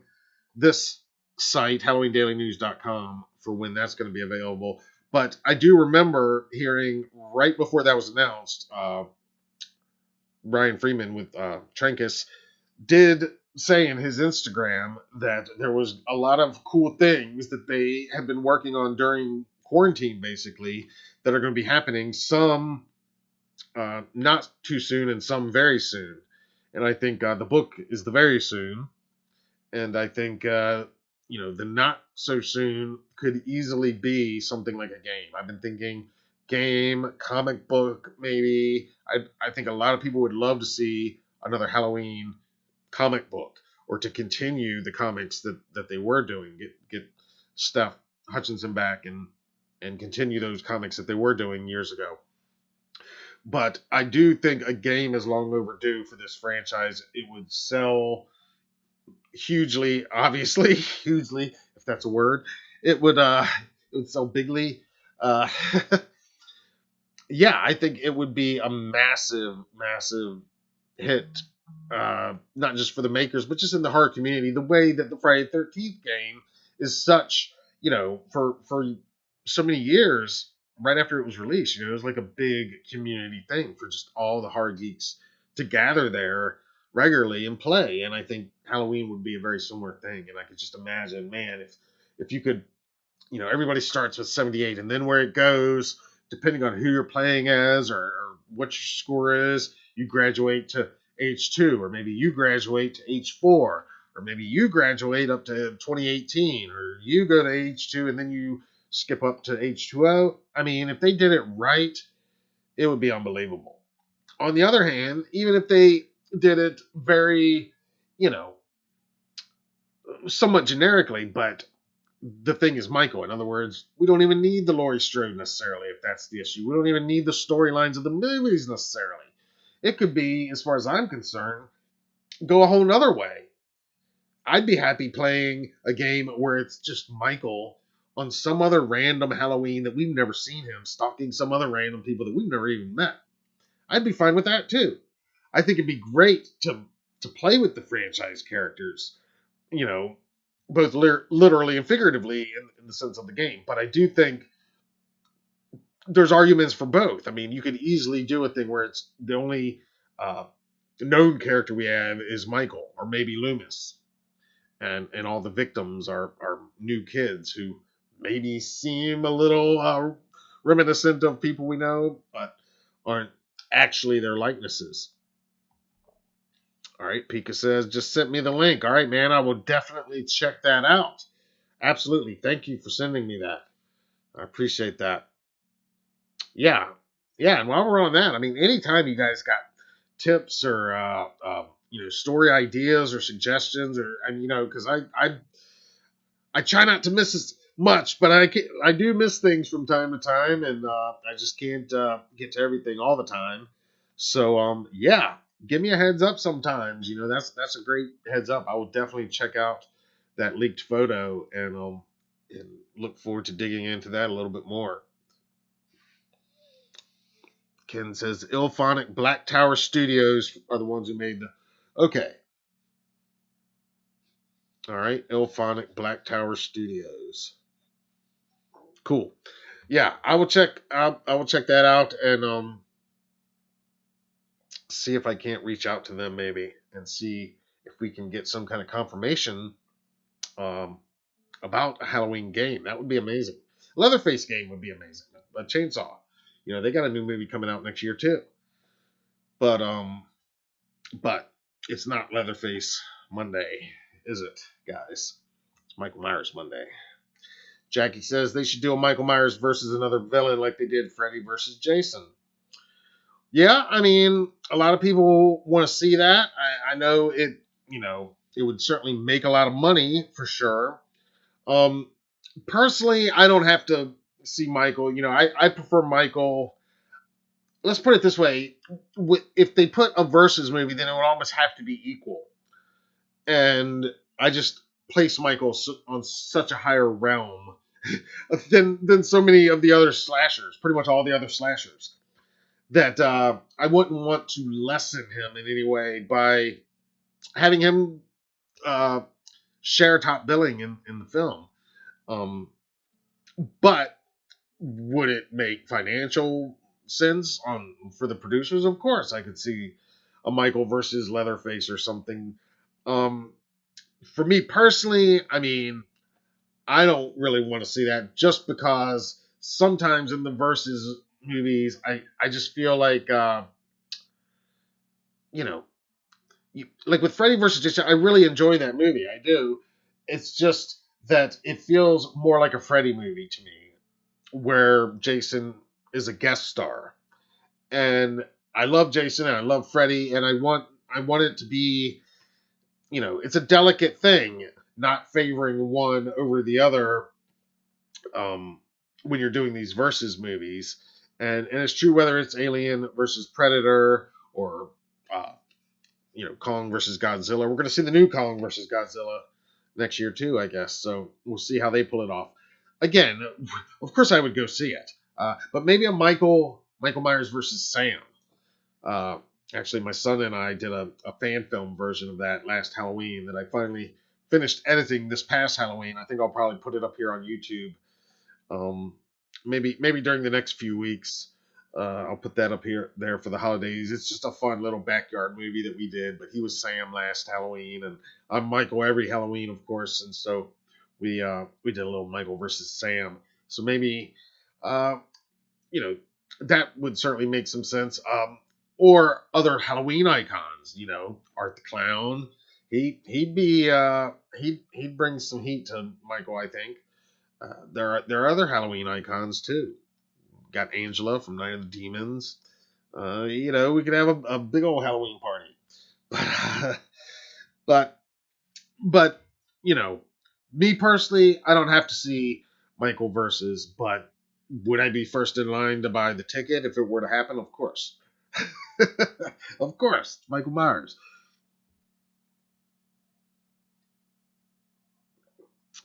Speaker 1: this site, HalloweenDailyNews.com, for when that's going to be available. But I do remember hearing right before that was announced, Brian Freeman with Trancas did say in his Instagram that there was a lot of cool things that they have been working on during quarantine, basically, that are going to be happening. Some not too soon and some very soon. And I think the book is the very soon. And I think, the not so soon could easily be something like a game. I've been thinking game, comic book, maybe. I think a lot of people would love to see another Halloween comic book, or to continue the comics that they were doing. Get Steph Hutchinson back and continue those comics that they were doing years ago. But I do think a game is long overdue for this franchise. It would sell hugely, obviously, hugely, if that's a word. It would sell bigly. Uh, yeah, I think it would be a massive, massive hit. Not just for the makers, but just in the horror community. The way that the Friday the 13th game is such, for so many years right after it was released, it was like a big community thing for just all the horror geeks to gather there regularly and play. And I think Halloween would be a very similar thing. And I could just imagine, man, if you could, everybody starts with 78, and then where it goes, depending on who you're playing as or what your score is, you graduate to H2, or maybe you graduate to H4, or maybe you graduate up to 2018, or you go to H2 and then you skip up to H2O. I mean, if they did it right, it would be unbelievable. On the other hand, even if they did it very, somewhat generically, but the thing is Michael. In other words, we don't even need the Laurie Strode necessarily, if that's the issue. We don't even need the storylines of the movies necessarily. It could be, as far as I'm concerned, go a whole nother way. I'd be happy playing a game where it's just Michael on some other random Halloween that we've never seen him stalking some other random people that we've never even met. I'd be fine with that too. I think it'd be great to play with the franchise characters, both literally and figuratively in the sense of the game. But I do think there's arguments for both. I mean, you could easily do a thing where it's the only known character we have is Michael, or maybe Loomis, and all the victims are new kids who maybe seem a little reminiscent of people we know, but aren't actually their likenesses. All right, Pika says, just sent me the link. All right, man, I will definitely check that out. Absolutely. Thank you for sending me that. I appreciate that. Yeah. Yeah, and while we're on that, I mean, anytime you guys got tips or, story ideas or suggestions, because I try not to miss as much, but I do miss things from time to time, and I just can't get to everything all the time. So, yeah, give me a heads up sometimes. That's a great heads up. I will definitely check out that leaked photo and look forward to digging into that a little bit more. Ken says IllFonic Black Tower Studios are the ones who made the. Okay. All right, IllFonic Black Tower Studios. Cool. Yeah, I will check. I will check that out and see if I can't reach out to them maybe and see if we can get some kind of confirmation about a Halloween game. That would be amazing. Leatherface game would be amazing. A Chainsaw. They got a new movie coming out next year too. But it's not Leatherface Monday, is it, guys? It's Michael Myers Monday. Jackie says they should do a Michael Myers versus another villain like they did Freddy versus Jason. Yeah, I mean, a lot of people want to see that. I know it, it would certainly make a lot of money for sure. Personally, I don't have to see Michael. I prefer Michael. Let's put it this way. If they put a versus movie, then it would almost have to be equal. And I just place Michael on such a higher realm than so many of the other slashers, pretty much all the other slashers, that I wouldn't want to lessen him in any way by having him share top billing in the film. But would it make financial sense for the producers? Of course, I could see a Michael versus Leatherface or something. For me personally, I mean, I don't really want to see that just because sometimes in the versus movies, I just feel like, like with Freddy vs. Jason, I really enjoy that movie. I do. It's just that it feels more like a Freddy movie to me, where Jason is a guest star. And I love Jason and I love Freddy, and I want it to be, it's a delicate thing, not favoring one over the other when you're doing these versus movies. and it's true whether it's Alien versus Predator or Kong versus Godzilla. We're going to see the new Kong versus Godzilla next year too, I guess. So we'll see how they pull it off. Again, of course I would go see it, but maybe a Michael Myers versus Sam. Uh, Actually, my son and I did a fan film version of that last Halloween that I finally finished editing this past Halloween. I think I'll probably put it up here on YouTube. Maybe during the next few weeks. I'll put that up there for the holidays. It's just a fun little backyard movie that we did. But he was Sam last Halloween, and I'm Michael every Halloween, of course. And so we did a little Michael versus Sam. So maybe that would certainly make some sense. Or other Halloween icons. Art the Clown. He'd bring some heat to Michael, I think. There are other Halloween icons too. Got Angela from Night of the Demons. We could have a big old Halloween party. But me personally, I don't have to see Michael versus, but would I be first in line to buy the ticket if it were to happen? Of course. Of course. Michael Myers.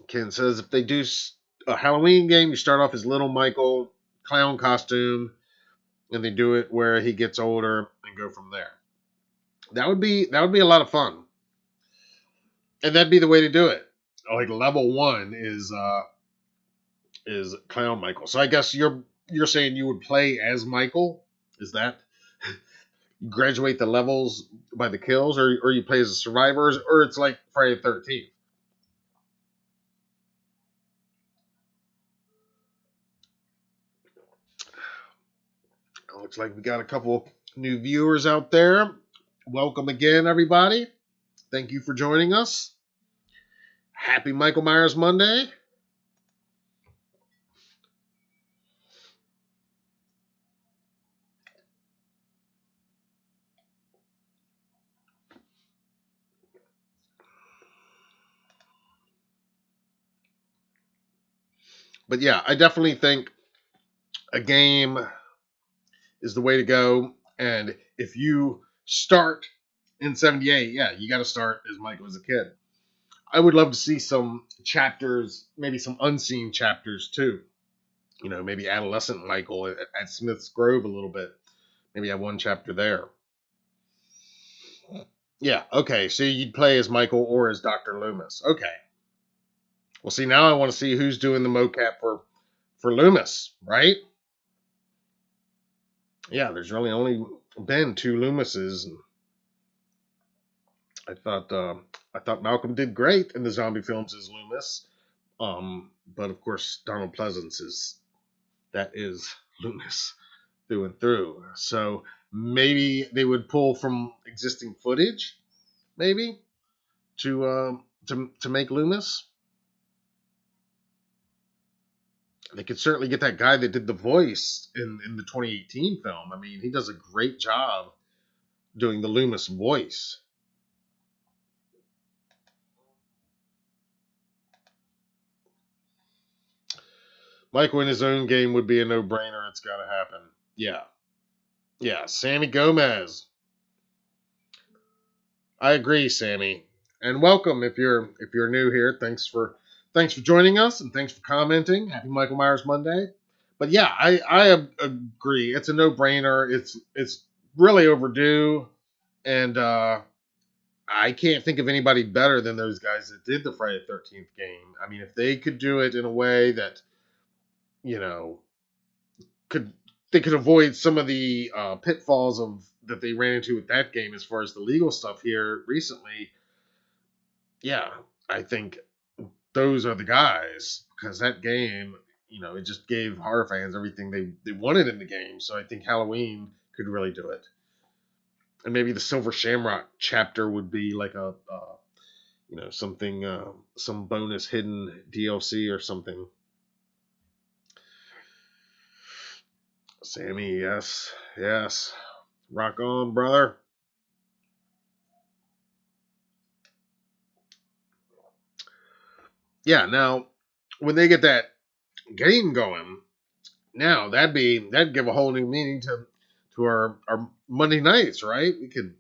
Speaker 1: Ken says if they do a Halloween game, you start off as little Michael, clown costume, and they do it where he gets older and go from there. That would be a lot of fun. And that'd be the way to do it. Like level 1 is Clown Michael. So I guess you're saying you would play as Michael? Is that you graduate the levels by the kills, or you play as a survivor, or it's like Friday the 13th? Looks like we got a couple new viewers out there. Welcome again, everybody. Thank you for joining us. Happy Michael Myers Monday. But yeah, I definitely think a game is the way to go. And if you start in 78, yeah, you got to start as Michael as a kid. I would love to see some chapters, maybe some unseen chapters too. Maybe adolescent Michael at Smith's Grove a little bit. Maybe have one chapter there. Yeah, okay, so you'd play as Michael or as Dr. Loomis. Okay. Well, see, now I want to see who's doing the mocap for Loomis, right? Yeah, there's really only been 2 Loomises. I thought Malcolm did great in the zombie films as Loomis. But of course, Donald Pleasence is Loomis through and through. So maybe they would pull from existing footage, maybe to make Loomis. They could certainly get that guy that did the voice in the 2018 film. I mean, he does a great job doing the Loomis voice. Michael in his own game would be a no-brainer. It's got to happen. Yeah, Sammy Gomez. I agree, Sammy. And welcome if you're new here. Thanks for joining us and thanks for commenting. Happy Michael Myers Monday. But yeah, I agree. It's a no-brainer. It's really overdue, and I can't think of anybody better than those guys that did the Friday the 13th game. I mean, if they could do it in a way that they could avoid some of the pitfalls that they ran into with that game as far as the legal stuff here recently. Yeah, I think those are the guys, because that game, it just gave horror fans everything they wanted in the game. So I think Halloween could really do it. And maybe the Silver Shamrock chapter would be like a something, some bonus hidden DLC or something. Sammy, yes. Rock on, brother. Yeah, now, when they get that game going, Now that'd give a whole new meaning to our Monday nights, right? We could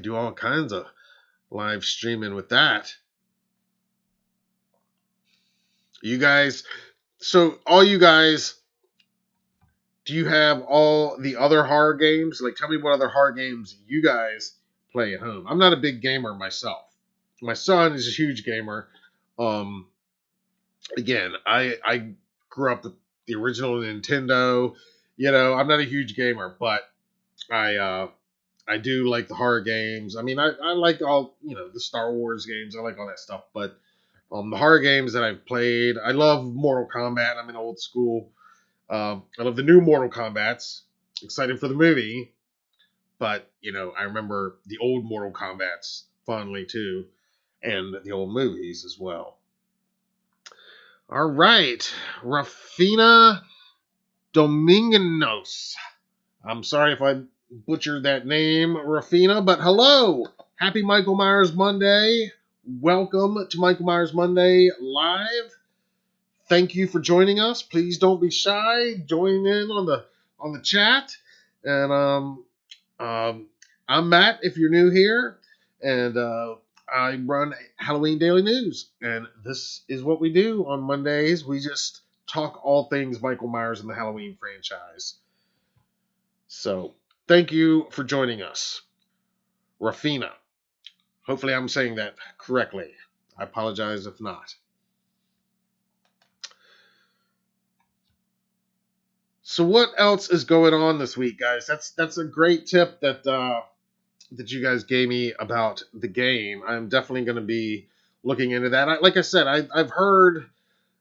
Speaker 1: do all kinds of live streaming with that. You guys, so all you guys, do you have all the other horror games? Like, tell me what other horror games you guys play at home. I'm not a big gamer myself. My son is a huge gamer. Um, Again, I grew up with the original Nintendo. You know, I'm not a huge gamer, but I do like the horror games. I mean, I like all, the Star Wars games. I like all that stuff. But the horror games that I've played, I love Mortal Kombat. I'm an old school. I love the new Mortal Kombats. Excited for the movie. But, I remember the old Mortal Kombats fondly too. And the old movies as well. All right. Rafina Dominguez. I'm sorry if I butchered that name, Rafina, but hello. Happy Michael Myers Monday. Welcome to Michael Myers Monday Live. Thank you for joining us. Please don't be shy. Join in on the chat. And I'm Matt if you're new here, and I run Halloween Daily News. And this is what we do on Mondays. We just talk all things Michael Myers and the Halloween franchise. So thank you for joining us, Rafina. Hopefully I'm saying that correctly. I apologize if not. So what else is going on this week, guys? That's a great tip that you guys gave me about the game. I'm definitely going to be looking into that. Like I said, I've heard,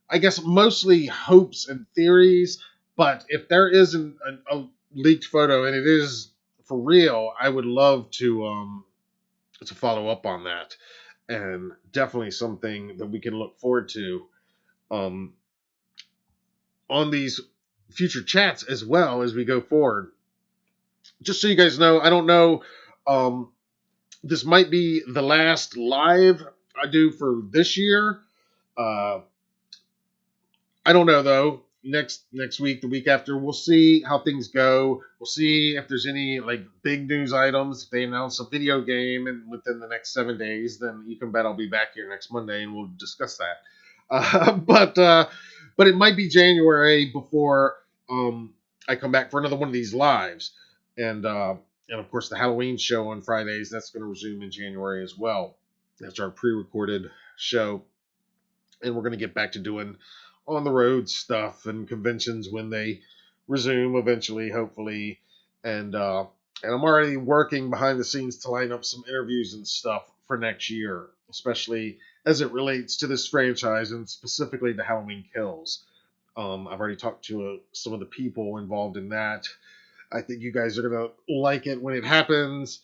Speaker 1: I guess, mostly hopes and theories, but if there is a leaked photo and it is for real, I would love to follow up on that, and definitely something that we can look forward to on these future chats as well as we go forward. Just so you guys know, I don't know. This might be the last live I do for this year. Uh, I don't know though. Next week, the week after, we'll see how things go. We'll see if there's any like big news items. If they announce a video game and within the next 7 days, then you can bet I'll be back here next Monday and we'll discuss that. But it might be January before I come back for another one of these lives. And of course, the Halloween show on Fridays, that's going to resume in January as well. That's our pre-recorded show. And we're going to get back to doing on the road stuff and conventions when they resume eventually, hopefully. And I'm already working behind the scenes to line up some interviews and stuff for next year, especially as it relates to this franchise and specifically the Halloween Kills. I've already talked to some of the people involved in that. I think you guys are going to like it when it happens.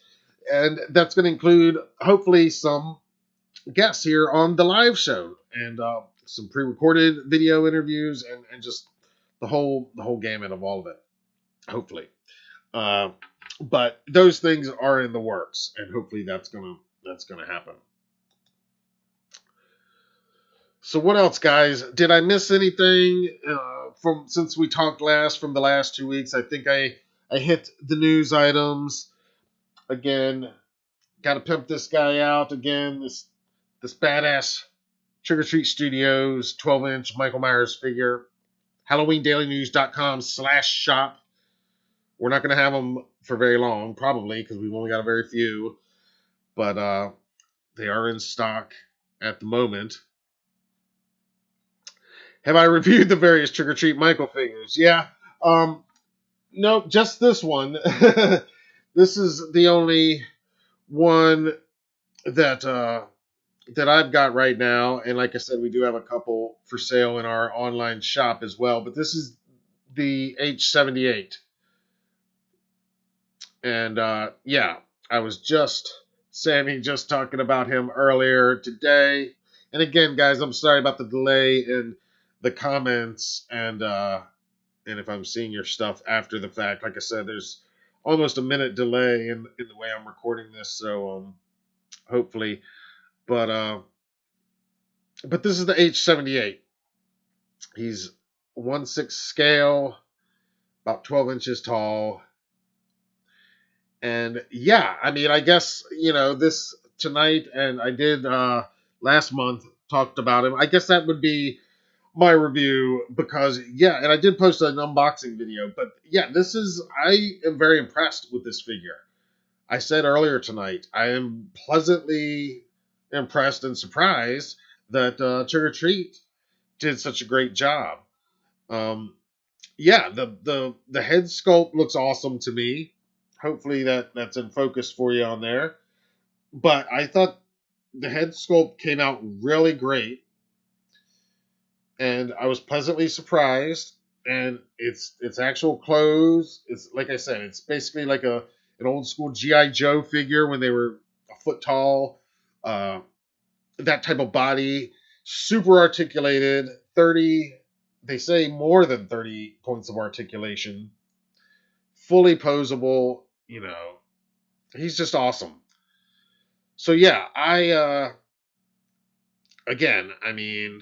Speaker 1: And that's going to include, hopefully, some guests here on the live show and some pre-recorded video interviews and just the whole gamut of all of it, hopefully. But those things are in the works, and hopefully that's gonna happen. So what else, guys? Did I miss anything from since we talked last from the last 2 weeks? I think I hit the news items again. Got to pimp this guy out again. This badass Trick or Treat Studios 12-inch Michael Myers figure. HalloweenDailyNews.com/shop. We're not going to have them for very long, probably, because we've only got a very few. But they are in stock at the moment. Have I reviewed the various Trick or Treat Michael figures? Yeah. No, just this one. This is the only one that I've got right now. And like I said, we do have a couple for sale in our online shop as well. But this is the H78. And yeah, I was just talking about him earlier today. And again, guys, I'm sorry about the delay in the comments and if I'm seeing your stuff after the fact. Like I said, there's almost a minute delay in the way I'm recording this, so hopefully. But this is the H78. He's 1/6 scale, about 12 inches tall. And yeah, I mean, I guess, this tonight, and I did last month talked about him. I guess that would be my review because, yeah, and I did post an unboxing video, but yeah, I am very impressed with this figure. I said earlier tonight, I am pleasantly impressed and surprised that Trick or Treat did such a great job. Um, yeah, the head sculpt looks awesome to me. Hopefully that's in focus for you on there. But I thought the head sculpt came out really great, and I was pleasantly surprised. And it's actual clothes. It's like I said, it's basically like an old school GI Joe figure when they were a foot tall. That type of body, super articulated. 30, they say more than 30 points of articulation. Fully posable. He's just awesome. So yeah, again, I mean,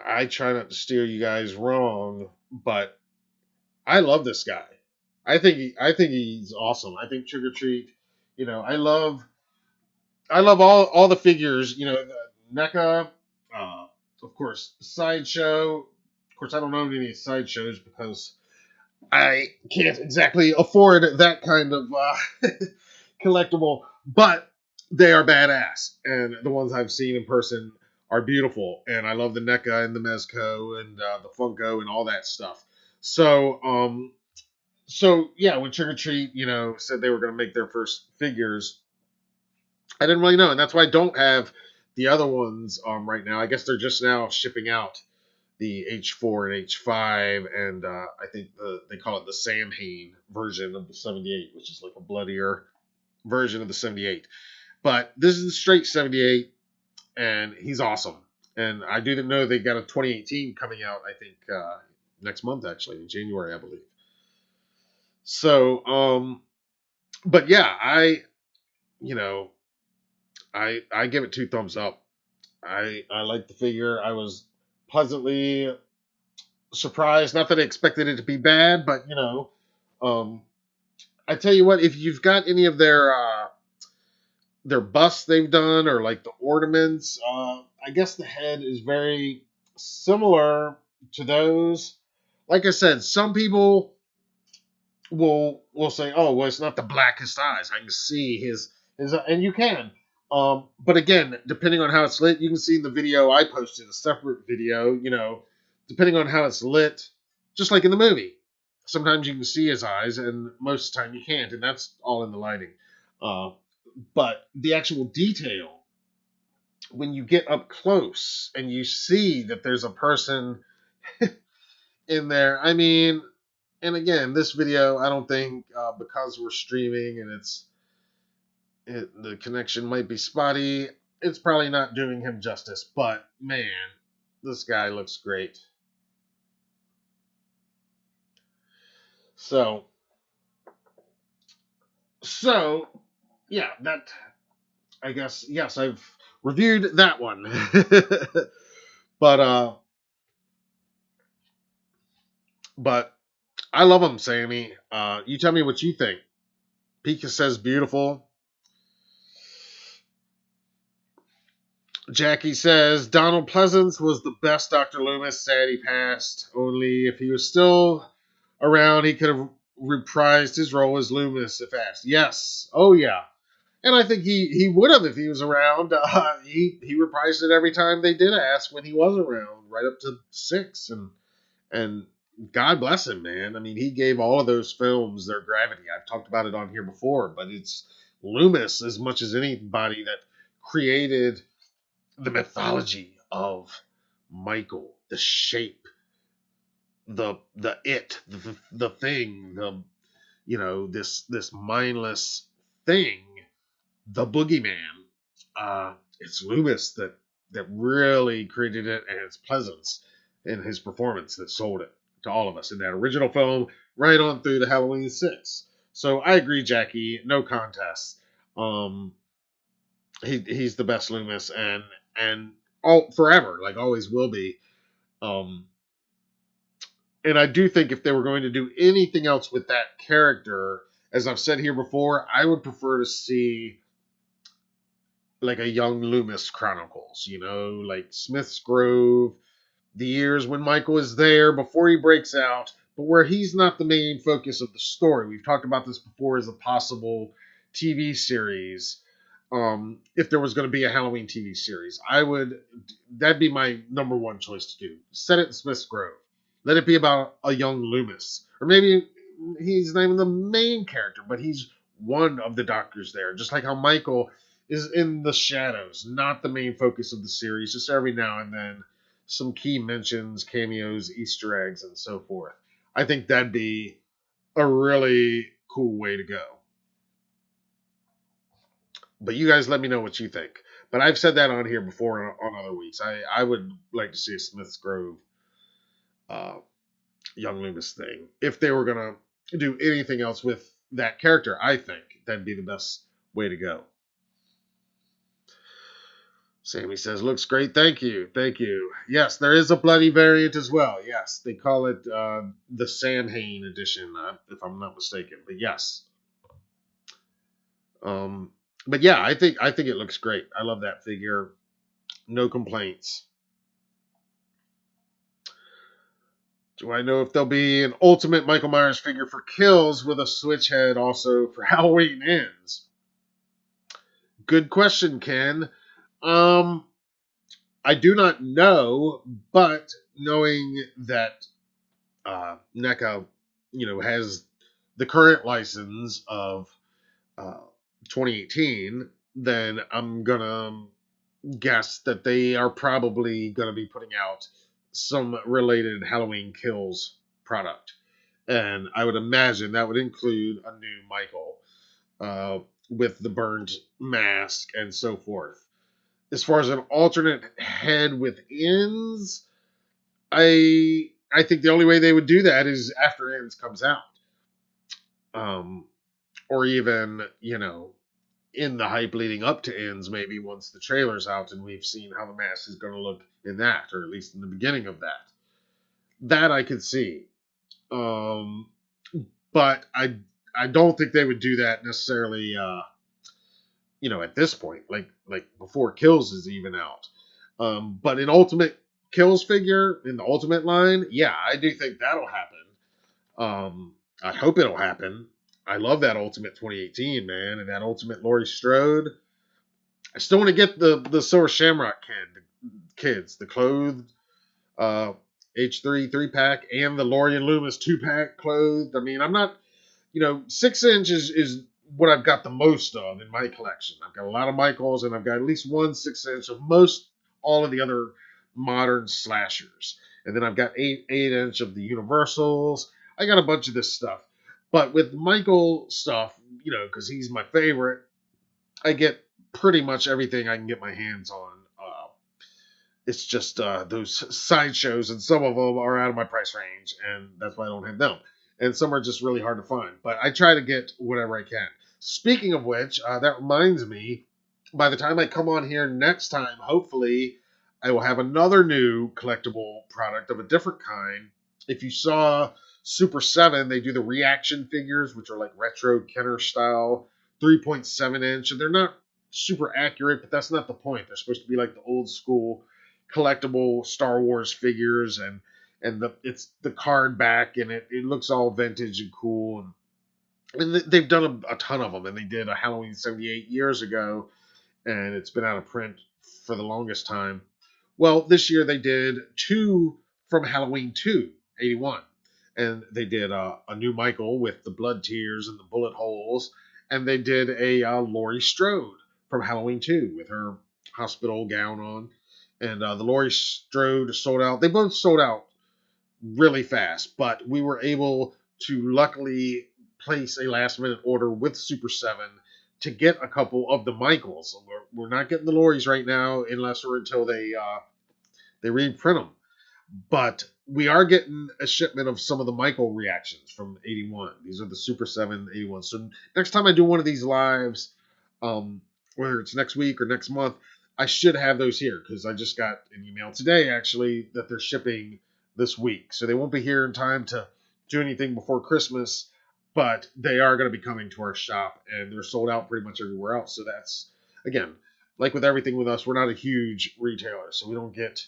Speaker 1: I try not to steer you guys wrong, but I love this guy. I think he's awesome. I think Trick or Treat, I love all the figures. NECA, uh, of course, Sideshow. Of course, I don't own any Sideshows because I can't exactly afford that kind of collectible, but they are badass, and the ones I've seen in person are beautiful, and I love the NECA and the Mezco and the Funko and all that stuff. So yeah, when Trick or Treat, said they were going to make their first figures, I didn't really know, and that's why I don't have the other ones right now. I guess they're just now shipping out the H4 and H5, and I think they call it the Samhain version of the 78, which is like a bloodier version of the 78. But this is the straight 78, and he's awesome. And I didn't know they got a 2018 coming out, I think, next month, actually, in January, I believe. So, but yeah, you know, I give it 2 thumbs up. I like the figure. I was pleasantly surprised. Not that I expected it to be bad, but um, I tell you what, if you've got any of their busts they've done or like the ornaments, I guess the head is very similar to those. Like I said, some people will say, "Oh, well, it's not the blackest eyes. I can see his," and you can. But again, depending on how it's lit, you can see in the video I posted a separate video. Depending on how it's lit, just like in the movie, sometimes you can see his eyes, and most of the time you can't, and that's all in the lighting. Uh, but the actual detail, when you get up close and you see that there's a person in there, I mean, and again, this video, I don't think because we're streaming and the connection might be spotty, it's probably not doing him justice. But man, this guy looks great. So yeah, that, I guess, yes, I've reviewed that one. but but I love him, Sammy. You tell me what you think. Pika says beautiful. Jackie says Donald Pleasance was the best Dr. Loomis. Sad he passed. Only if he was still around, he could have reprised his role as Loomis if asked. Yes. Oh, yeah. And I think he would have if he was around. He reprised it every time they did ask when he was around, right up to 6. And God bless him, man. I mean, he gave all of those films their gravity. I've talked about it on here before, but it's Loomis as much as anybody that created the mythology of Michael, the shape, the thing, this mindless thing, the boogeyman. It's Loomis that really created it, and it's Pleasance in his performance that sold it to all of us in that original film, right on through the Halloween 6. So I agree, Jackie, no contest. He's the best Loomis, and all forever, like always will be. Um, and I do think if they were going to do anything else with that character, as I've said here before, I would prefer to see like a young Loomis Chronicles, like Smith's Grove, the years when Michael is there before he breaks out, but where he's not the main focus of the story. We've talked about this before as a possible TV series. If there was going to be a Halloween TV series, that'd be my number one choice to do. Set it in Smith's Grove. Let it be about a young Loomis. Or maybe he's not even the main character, but he's one of the doctors there. Just like how Michael is in the shadows, not the main focus of the series, just every now and then some key mentions, cameos, Easter eggs, and so forth. I think that'd be a really cool way to go. But you guys let me know what you think. But I've said that on here before on other weeks. I would like to see a Smith's Grove Young Loomis thing. If they were going to do anything else with that character, I think that'd be the best way to go. Sammy says, looks great. Thank you. Thank you. Yes, there is a bloody variant as well. Yes, they call it the Samhain edition, if I'm not mistaken. But yes. But yeah, I think it looks great. I love that figure. No complaints. Do I know if there'll be an ultimate Michael Myers figure for Kills with a switch head also for Halloween Ends? Good question, Ken. I do not know, but knowing that NECA, has the current license of 2018, then I'm gonna guess that they are probably gonna be putting out some related Halloween Kills product, and I would imagine that would include a new Michael with the burned mask and so forth. As far as an alternate head with ends, I think the only way they would do that is after Ends comes out, or even in the hype leading up to Ends, maybe once the trailer's out and we've seen how the mask is going to look in that, or at least in the beginning of that. That I could see, but I don't think they would do that necessarily. At this point, like before Kills is even out. But an Ultimate Kills figure in the Ultimate line, yeah, I do think that'll happen. I hope it'll happen. I love that Ultimate 2018, man, and that Ultimate Laurie Strode. I still want to get the Silver Shamrock kids, the clothed H3 3-pack and the Laurie and Loomis 2-pack clothed. I mean, I'm not, 6-inch is what I've got the most of in my collection. I've got a lot of Michaels, and I've got at least one 6-inch of all of the other modern slashers. And then I've got 8-inch of the Universals. I got a bunch of this stuff. But with Michael stuff, because he's my favorite, I get pretty much everything I can get my hands on. It's just those sideshows, and some of them are out of my price range, and that's why I don't have them. And some are just really hard to find. But I try to get whatever I can. Speaking of which, that reminds me, by the time I come on here next time, hopefully, I will have another new collectible product of a different kind. If you saw Super 7, they do the reaction figures, which are like retro Kenner style, 3.7-inch. And they're not super accurate, but that's not the point. They're supposed to be like the old school collectible Star Wars figures, and it's the card back, and it looks all vintage and cool. And they've done a ton of them, and they did a Halloween 78 years ago, and it's been out of print for the longest time. Well, this year they did 2 from Halloween 2, 81. And they did a new Michael with the blood tears and the bullet holes. And they did a Laurie Strode from Halloween 2 with her hospital gown on. And the Laurie Strode sold out. They both sold out really fast, but we were able to luckily place a last minute order with Super 7 to get a couple of the Michaels. We're not getting the Lauries right now unless or until they reprint them. But we are getting a shipment of some of the Michael reactions from 81. These are the Super 7 81. So next time I do one of these lives, whether it's next week or next month, I should have those here because I just got an email today actually that they're shipping this week. So they won't be here in time to do anything before Christmas, but they are going to be coming to our shop and they're sold out pretty much everywhere else. So that's, again, like with everything with us, we're not a huge retailer, so we don't get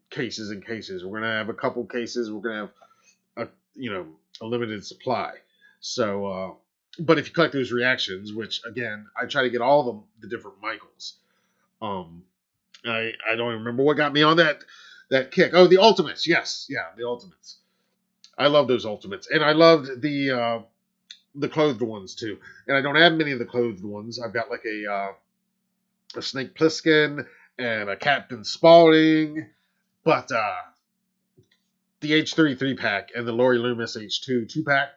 Speaker 1: cases and cases. We're going to have a couple cases. We're going to have a limited supply. So, but if you collect those reactions, which again, I try to get all of the different Michaels. I don't even remember what got me on that kick. Oh, the Ultimates. Yes, yeah, the Ultimates. I love those Ultimates, and I loved the clothed ones too. And I don't have many of the clothed ones. I've got like a Snake Plissken and a Captain Spaulding, but the H33 pack and the Lori Loomis H2 2-pack.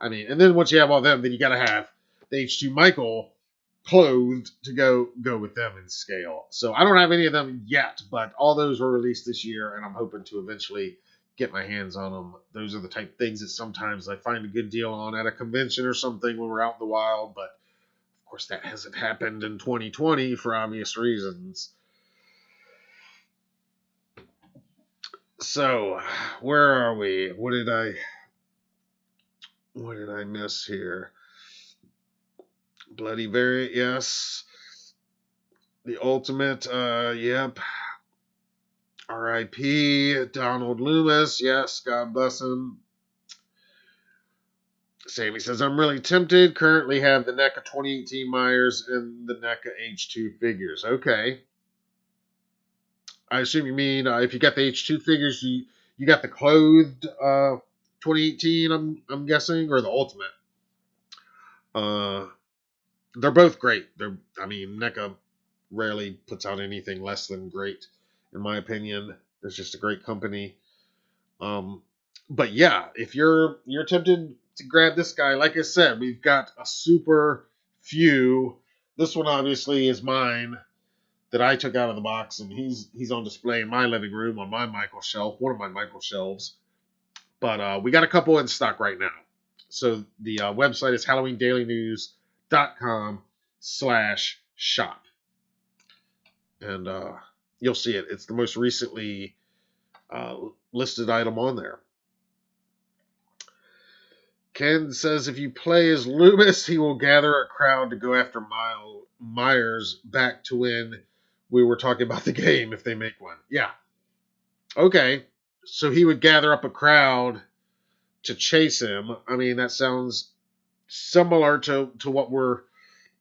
Speaker 1: I mean, and then once you have all them, then you got to have the H2 Michael clothed to go with them in scale. So I don't have any of them yet, but all those were released this year, and I'm hoping to eventually get my hands on them. Those are the type of things that sometimes I find a good deal on at a convention or something when we're out in the wild, but of course that hasn't happened in 2020 for obvious reasons. So, where are we? What did I miss here? Bloody Variant, yes. The Ultimate, yep. R.I.P. Donald Loomis, yes, God bless him. Sammy says, I'm really tempted. Currently have the NECA 2018 Myers and the NECA H2 figures. Okay. I assume you mean if you got the H2 figures, you got the clothed 2018, I'm guessing, or the Ultimate. They're both great. NECA rarely puts out anything less than great, in my opinion. It's just a great company. But yeah, if you're tempted to grab this guy, like I said, we've got a super few. This one obviously is mine that I took out of the box, and he's on display in my living room on my Michael shelf, one of my Michael shelves. But we got a couple in stock right now. So the website is HalloweenDailyNews.com/shop. And you'll see it. It's the most recently listed item on there. Ken says if you play as Loomis, he will gather a crowd to go after Myers back to when we were talking about the game if they make one. Yeah. Okay. So he would gather up a crowd to chase him. I mean, that sounds similar to what we're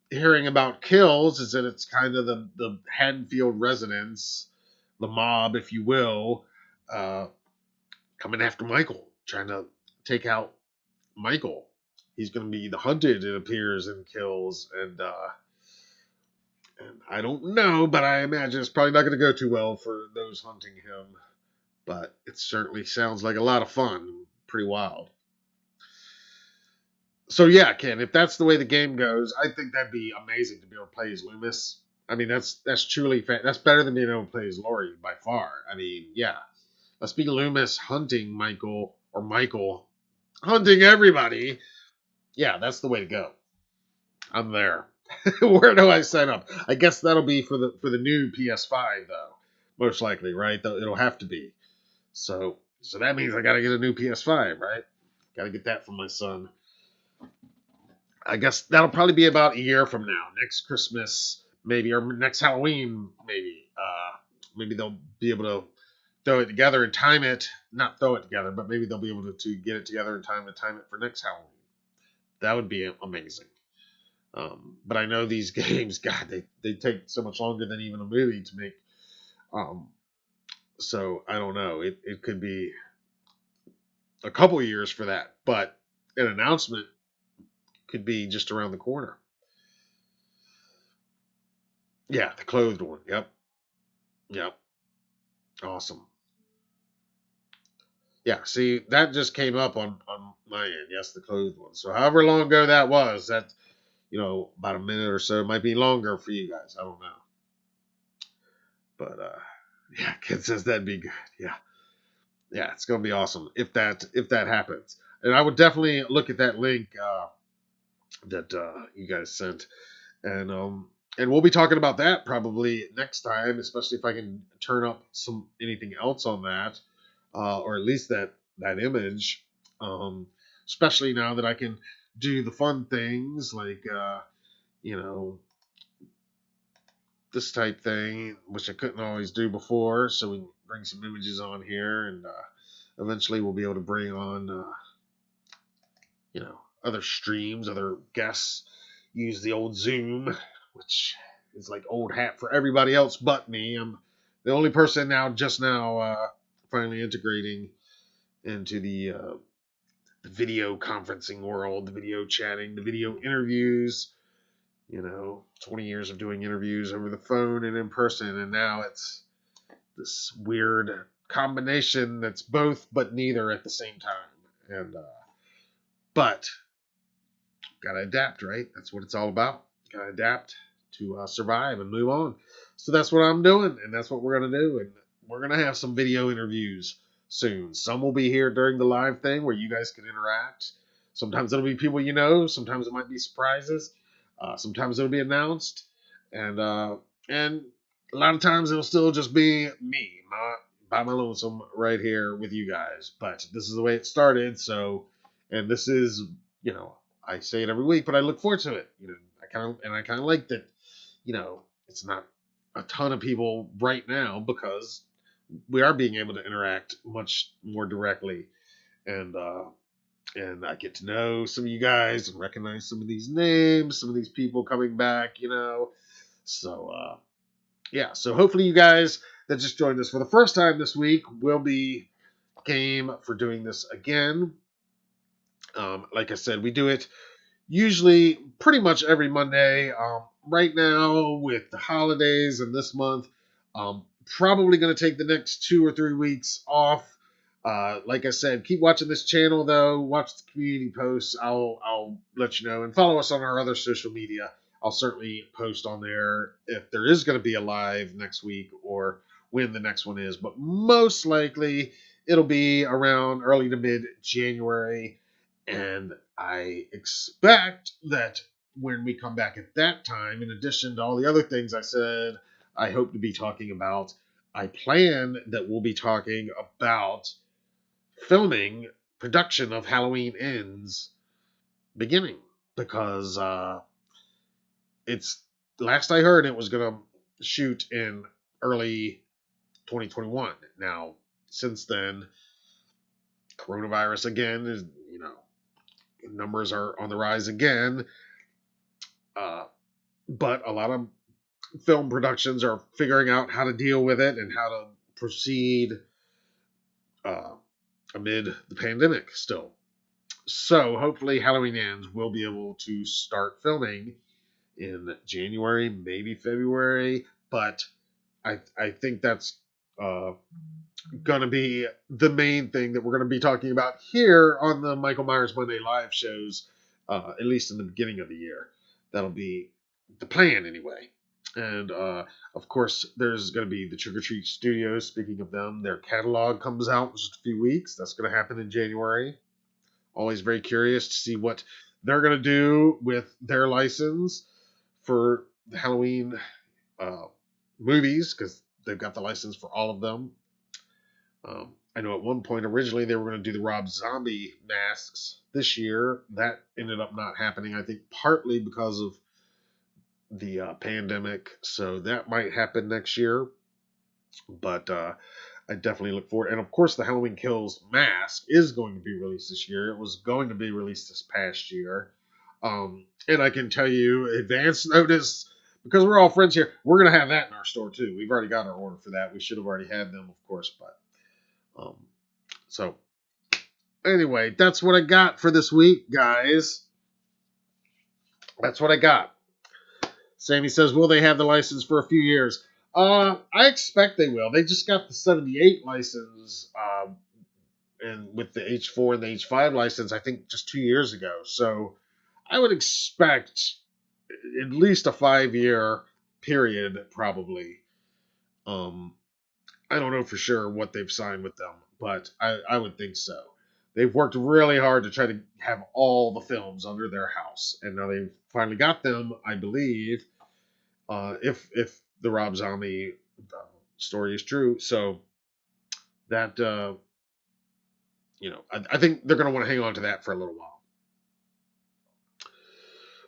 Speaker 1: hearing about Kills, is that it's kind of the Haddonfield residents, the mob, if you will, coming after Michael, trying to take out Michael. He's going to be the hunted, it appears, in Kills, and I don't know, but I imagine it's probably not going to go too well for those hunting him. But it certainly sounds like a lot of fun, pretty wild. So yeah, Ken, if that's the way the game goes, I think that'd be amazing to be able to play as Loomis. I mean, that's truly that's better than being able to play as Lori by far. I mean, yeah, let's be Loomis hunting Michael, or Michael hunting everybody. Yeah, that's the way to go. I'm there. Where do I sign up? I guess that'll be for the new PS5 though, most likely, right? It'll have to be. So that means I got to get a new PS5, right? Got to get that for my son. I guess that'll probably be about a year from now, next Christmas maybe, or next Halloween maybe. Maybe they'll be able to throw it together and time it. Not throw it together, but maybe they'll be able to get it together in time to time it for next Halloween. That would be amazing. But I know these games, God, they take so much longer than even a movie to make. So I don't know. It could be a couple years for that, but an announcement could be just around the corner. Yeah, the clothed one. Yep. Awesome. Yeah, see, that just came up on my end. Yes, the clothed one. So however long ago that was, that, about a minute or so. It might be longer for you guys. I don't know. But yeah, Kid says that'd be good. Yeah, it's gonna be awesome if that happens. And I would definitely look at that link that you guys sent, and And we'll be talking about that probably next time, especially if I can turn up anything else on that, or at least that image. Um, Especially now that I can do the fun things like you know this type thing, which I couldn't always do before. So we can bring some images on here, and eventually we'll be able to bring on other streams, other guests. Use the old Zoom, which is like old hat for everybody else but me. I'm the only person just now, finally integrating into the video conferencing world, the video chatting, the video interviews. 20 years of doing interviews over the phone and in person, and now it's this weird combination that's both but neither at the same time. And but gotta adapt, right? That's what it's all about. Gotta adapt to survive and move on. So that's what I'm doing, and that's what we're gonna do. And we're gonna have some video interviews soon. Some will be here during the live thing where you guys can interact. Sometimes it'll be people you know. Sometimes it might be surprises. Sometimes it'll be announced, and a lot of times it'll still just be me, by my lonesome, right here with you guys. But this is the way it started. So, and this is, I say it every week, but I look forward to it. I kind of like that. It's not a ton of people right now because we are being able to interact much more directly, and I get to know some of you guys and recognize some of these names, some of these people coming back. So yeah. So hopefully you guys that just joined us for the first time this week will be game for doing this again. Like I said, we do it usually pretty much every Monday. Right now, with the holidays and this month, probably going to take the next 2 or 3 weeks off. Like I said, keep watching this channel though. Watch the community posts. I'll let you know, and follow us on our other social media. I'll certainly post on there if there is going to be a live next week or when the next one is. But most likely it'll be around early to mid January. And I expect that when we come back at that time, in addition to all the other things I said I hope to be talking about, I plan that we'll be talking about filming production of Halloween Ends beginning. Because it's last I heard it was going to shoot in early 2021. Now, since then, coronavirus again is, numbers are on the rise again. But a lot of film productions are figuring out how to deal with it and how to proceed amid the pandemic still. So hopefully Halloween Ends will be able to start filming in January, maybe February, but I think that's going to be the main thing that we're going to be talking about here on the Michael Myers Monday live shows, at least in the beginning of the year. That'll be the plan anyway. And of course, there's going to be the Trick or Treat Studios. Speaking of them, their catalog comes out in just a few weeks. That's going to happen in January. Always very curious to see what they're going to do with their license for the Halloween movies, because they've got the license for all of them. I know at one point originally they were going to do the Rob Zombie masks this year. That ended up not happening, I think partly because of the pandemic. So that might happen next year. But I definitely look forward. And of course, the Halloween Kills mask is going to be released this year. It was going to be released this past year. And I can tell you, advance notice, because we're all friends here, we're going to have that in our store too. We've already got our order for that. We should have already had them, of course. But so anyway, that's what I got for this week, guys. That's what I got. Sammy says, will they have the license for a few years? I expect they will. They just got the 78 license, and with the H4 and the H5 license, I think just 2 years ago. So I would expect at least a 5-year period, probably. I don't know for sure what they've signed with them, but I would think so. They've worked really hard to try to have all the films under their house, and now they've finally got them, I believe. if the Rob Zombie story is true. So that I think they're going to want to hang on to that for a little while.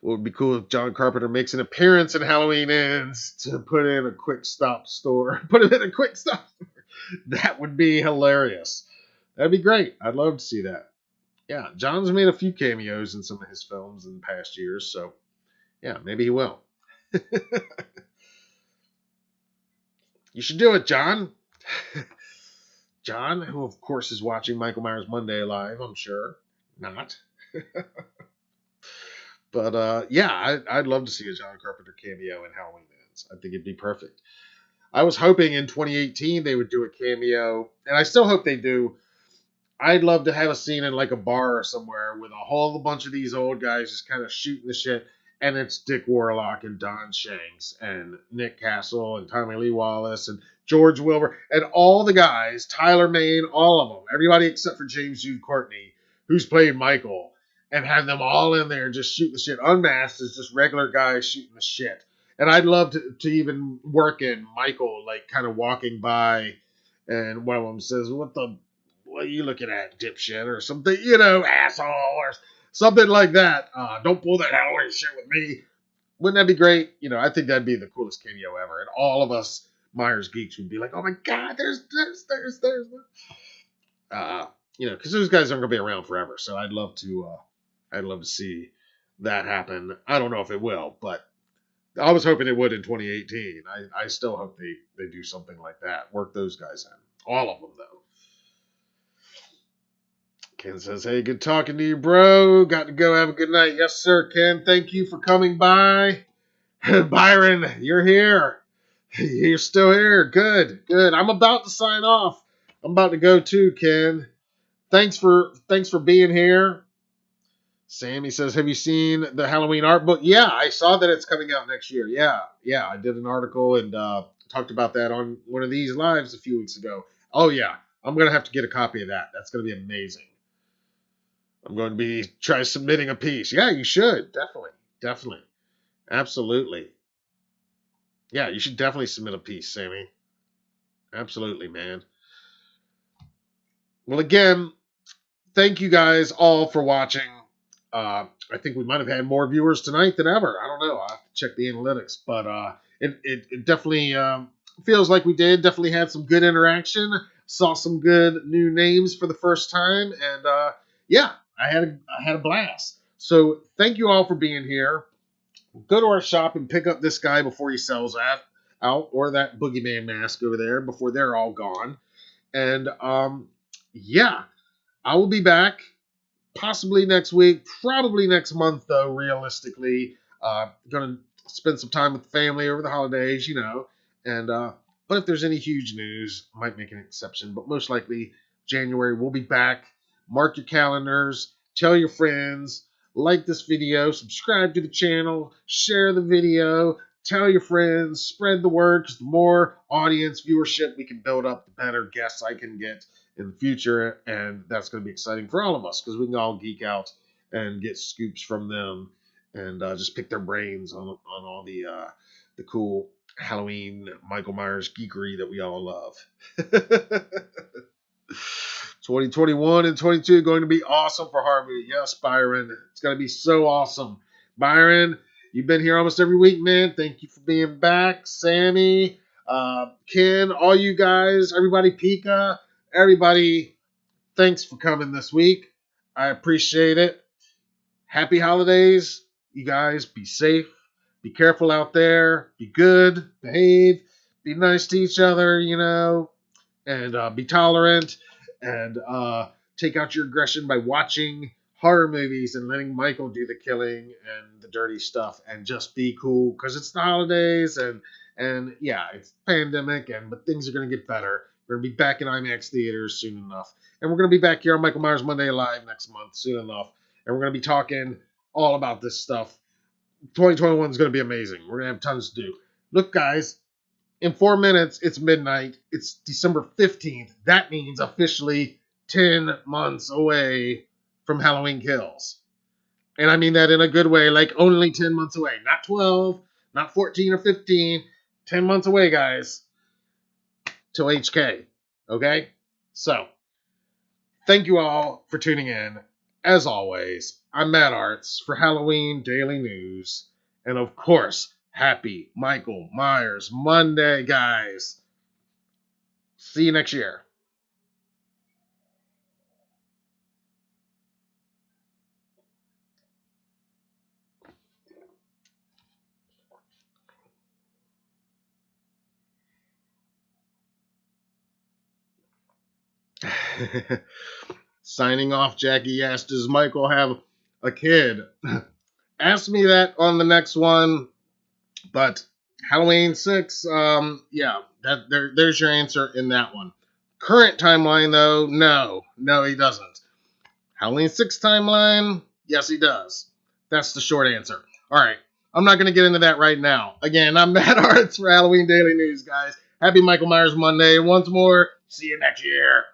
Speaker 1: What would be cool if John Carpenter makes an appearance in Halloween Ends to put in a quick stop store. Put him in a quick stop store. That would be hilarious. That'd be great. I'd love to see that. Yeah, John's made a few cameos in some of his films in past years, so yeah, maybe he will. You should do it, John. John, who of course is watching Michael Myers Monday live, I'm sure. Not. But yeah, I'd love to see a John Carpenter cameo in Halloween Ends. I think it'd be perfect. I was hoping in 2018 they would do a cameo, and I still hope they do. I'd love to have a scene in like a bar or somewhere with a whole bunch of these old guys just kind of shooting the shit, and it's Dick Warlock and Don Shanks and Nick Castle and Tommy Lee Wallace and George Wilbur and all the guys, Tyler Mane, all of them, everybody except for James Jude Courtney, who's played Michael, and have them all in there just shooting the shit, unmasked as just regular guys shooting the shit. And I'd love to even work in Michael, like kind of walking by, and one of them says, what are you looking at, dipshit, or something, asshole, or something like that. Don't pull that Halloween shit with me. Wouldn't that be great? I think that'd be the coolest cameo ever. And all of us Myers geeks would be like, oh my God, there's. Because those guys aren't going to be around forever. So I'd love to see that happen. I don't know if it will, but I was hoping it would in 2018. I still hope they do something like that. Work those guys in. All of them, though. Ken says, hey, good talking to you, bro. Got to go. Have a good night. Yes, sir, Ken. Thank you for coming by. Byron, you're here. You're still here. Good. I'm about to sign off. I'm about to go too, Ken. Thanks for being here. Sammy says, have you seen the Halloween art book? Yeah, I saw that it's coming out next year. Yeah, I did an article and talked about that on one of these lives a few weeks ago. Oh, yeah, I'm going to have to get a copy of that. That's going to be amazing. I'm going to try submitting a piece. Yeah, you should. Definitely. Absolutely. Yeah, you should definitely submit a piece, Sammy. Absolutely, man. Well, again, thank you guys all for watching. I think we might have had more viewers tonight than ever. I don't know. I'll have to check the analytics. But it definitely feels like we did. Definitely had some good interaction. Saw some good new names for the first time. And yeah, I had a blast. So thank you all for being here. Go to our shop and pick up this guy before he sells out, or that boogeyman mask over there before they're all gone. And yeah, I will be back possibly next week, probably next month though. Realistically, gonna spend some time with the family over the holidays, And but if there's any huge news, I might make an exception. But most likely January we'll be back. Mark your calendars. Tell your friends. Like this video, subscribe to the channel, share the video, tell your friends, spread the word, because the more audience viewership we can build up, the better guests I can get in the future, and that's going to be exciting for all of us, because we can all geek out and get scoops from them and just pick their brains on all the cool Halloween Michael Myers geekery that we all love. 2021 and 22 going to be awesome for horror movie. Yes, Byron. It's going to be so awesome. Byron, you've been here almost every week, man. Thank you for being back. Sammy, Ken, all you guys, everybody, Pika, everybody, thanks for coming this week. I appreciate it. Happy holidays. You guys be safe. Be careful out there. Be good. Behave. Be nice to each other, and be tolerant. And take out your aggression by watching horror movies and letting Michael do the killing and the dirty stuff, and just be cool because it's the holidays and yeah, it's pandemic, but things are going to get better. We're going to be back in IMAX theaters soon enough, and we're going to be back here on Michael Myers Monday Live next month soon enough, and we're going to be talking all about this stuff. 2021 is going to be amazing. We're going to have tons to do. Look, guys. In 4 minutes, it's midnight. It's December 15th. That means officially 10 months away from Halloween Kills. And I mean that in a good way, like only 10 months away. Not 12, Not 14 or 15. 10 months away, guys, till HK. Okay? So, thank you all for tuning in. As always, I'm Matt Arts for Halloween Daily News. And of course, happy Michael Myers Monday, guys. See you next year. Signing off, Jackie asked, does Michael have a kid? Ask me that on the next one. But Halloween 6, there's your answer in that one. Current timeline, though, no, he doesn't. Halloween 6 timeline, yes, he does. That's the short answer. All right, I'm not going to get into that right now. Again, I'm Matt Arts for Halloween Daily News, guys. Happy Michael Myers Monday. Once more, see you next year.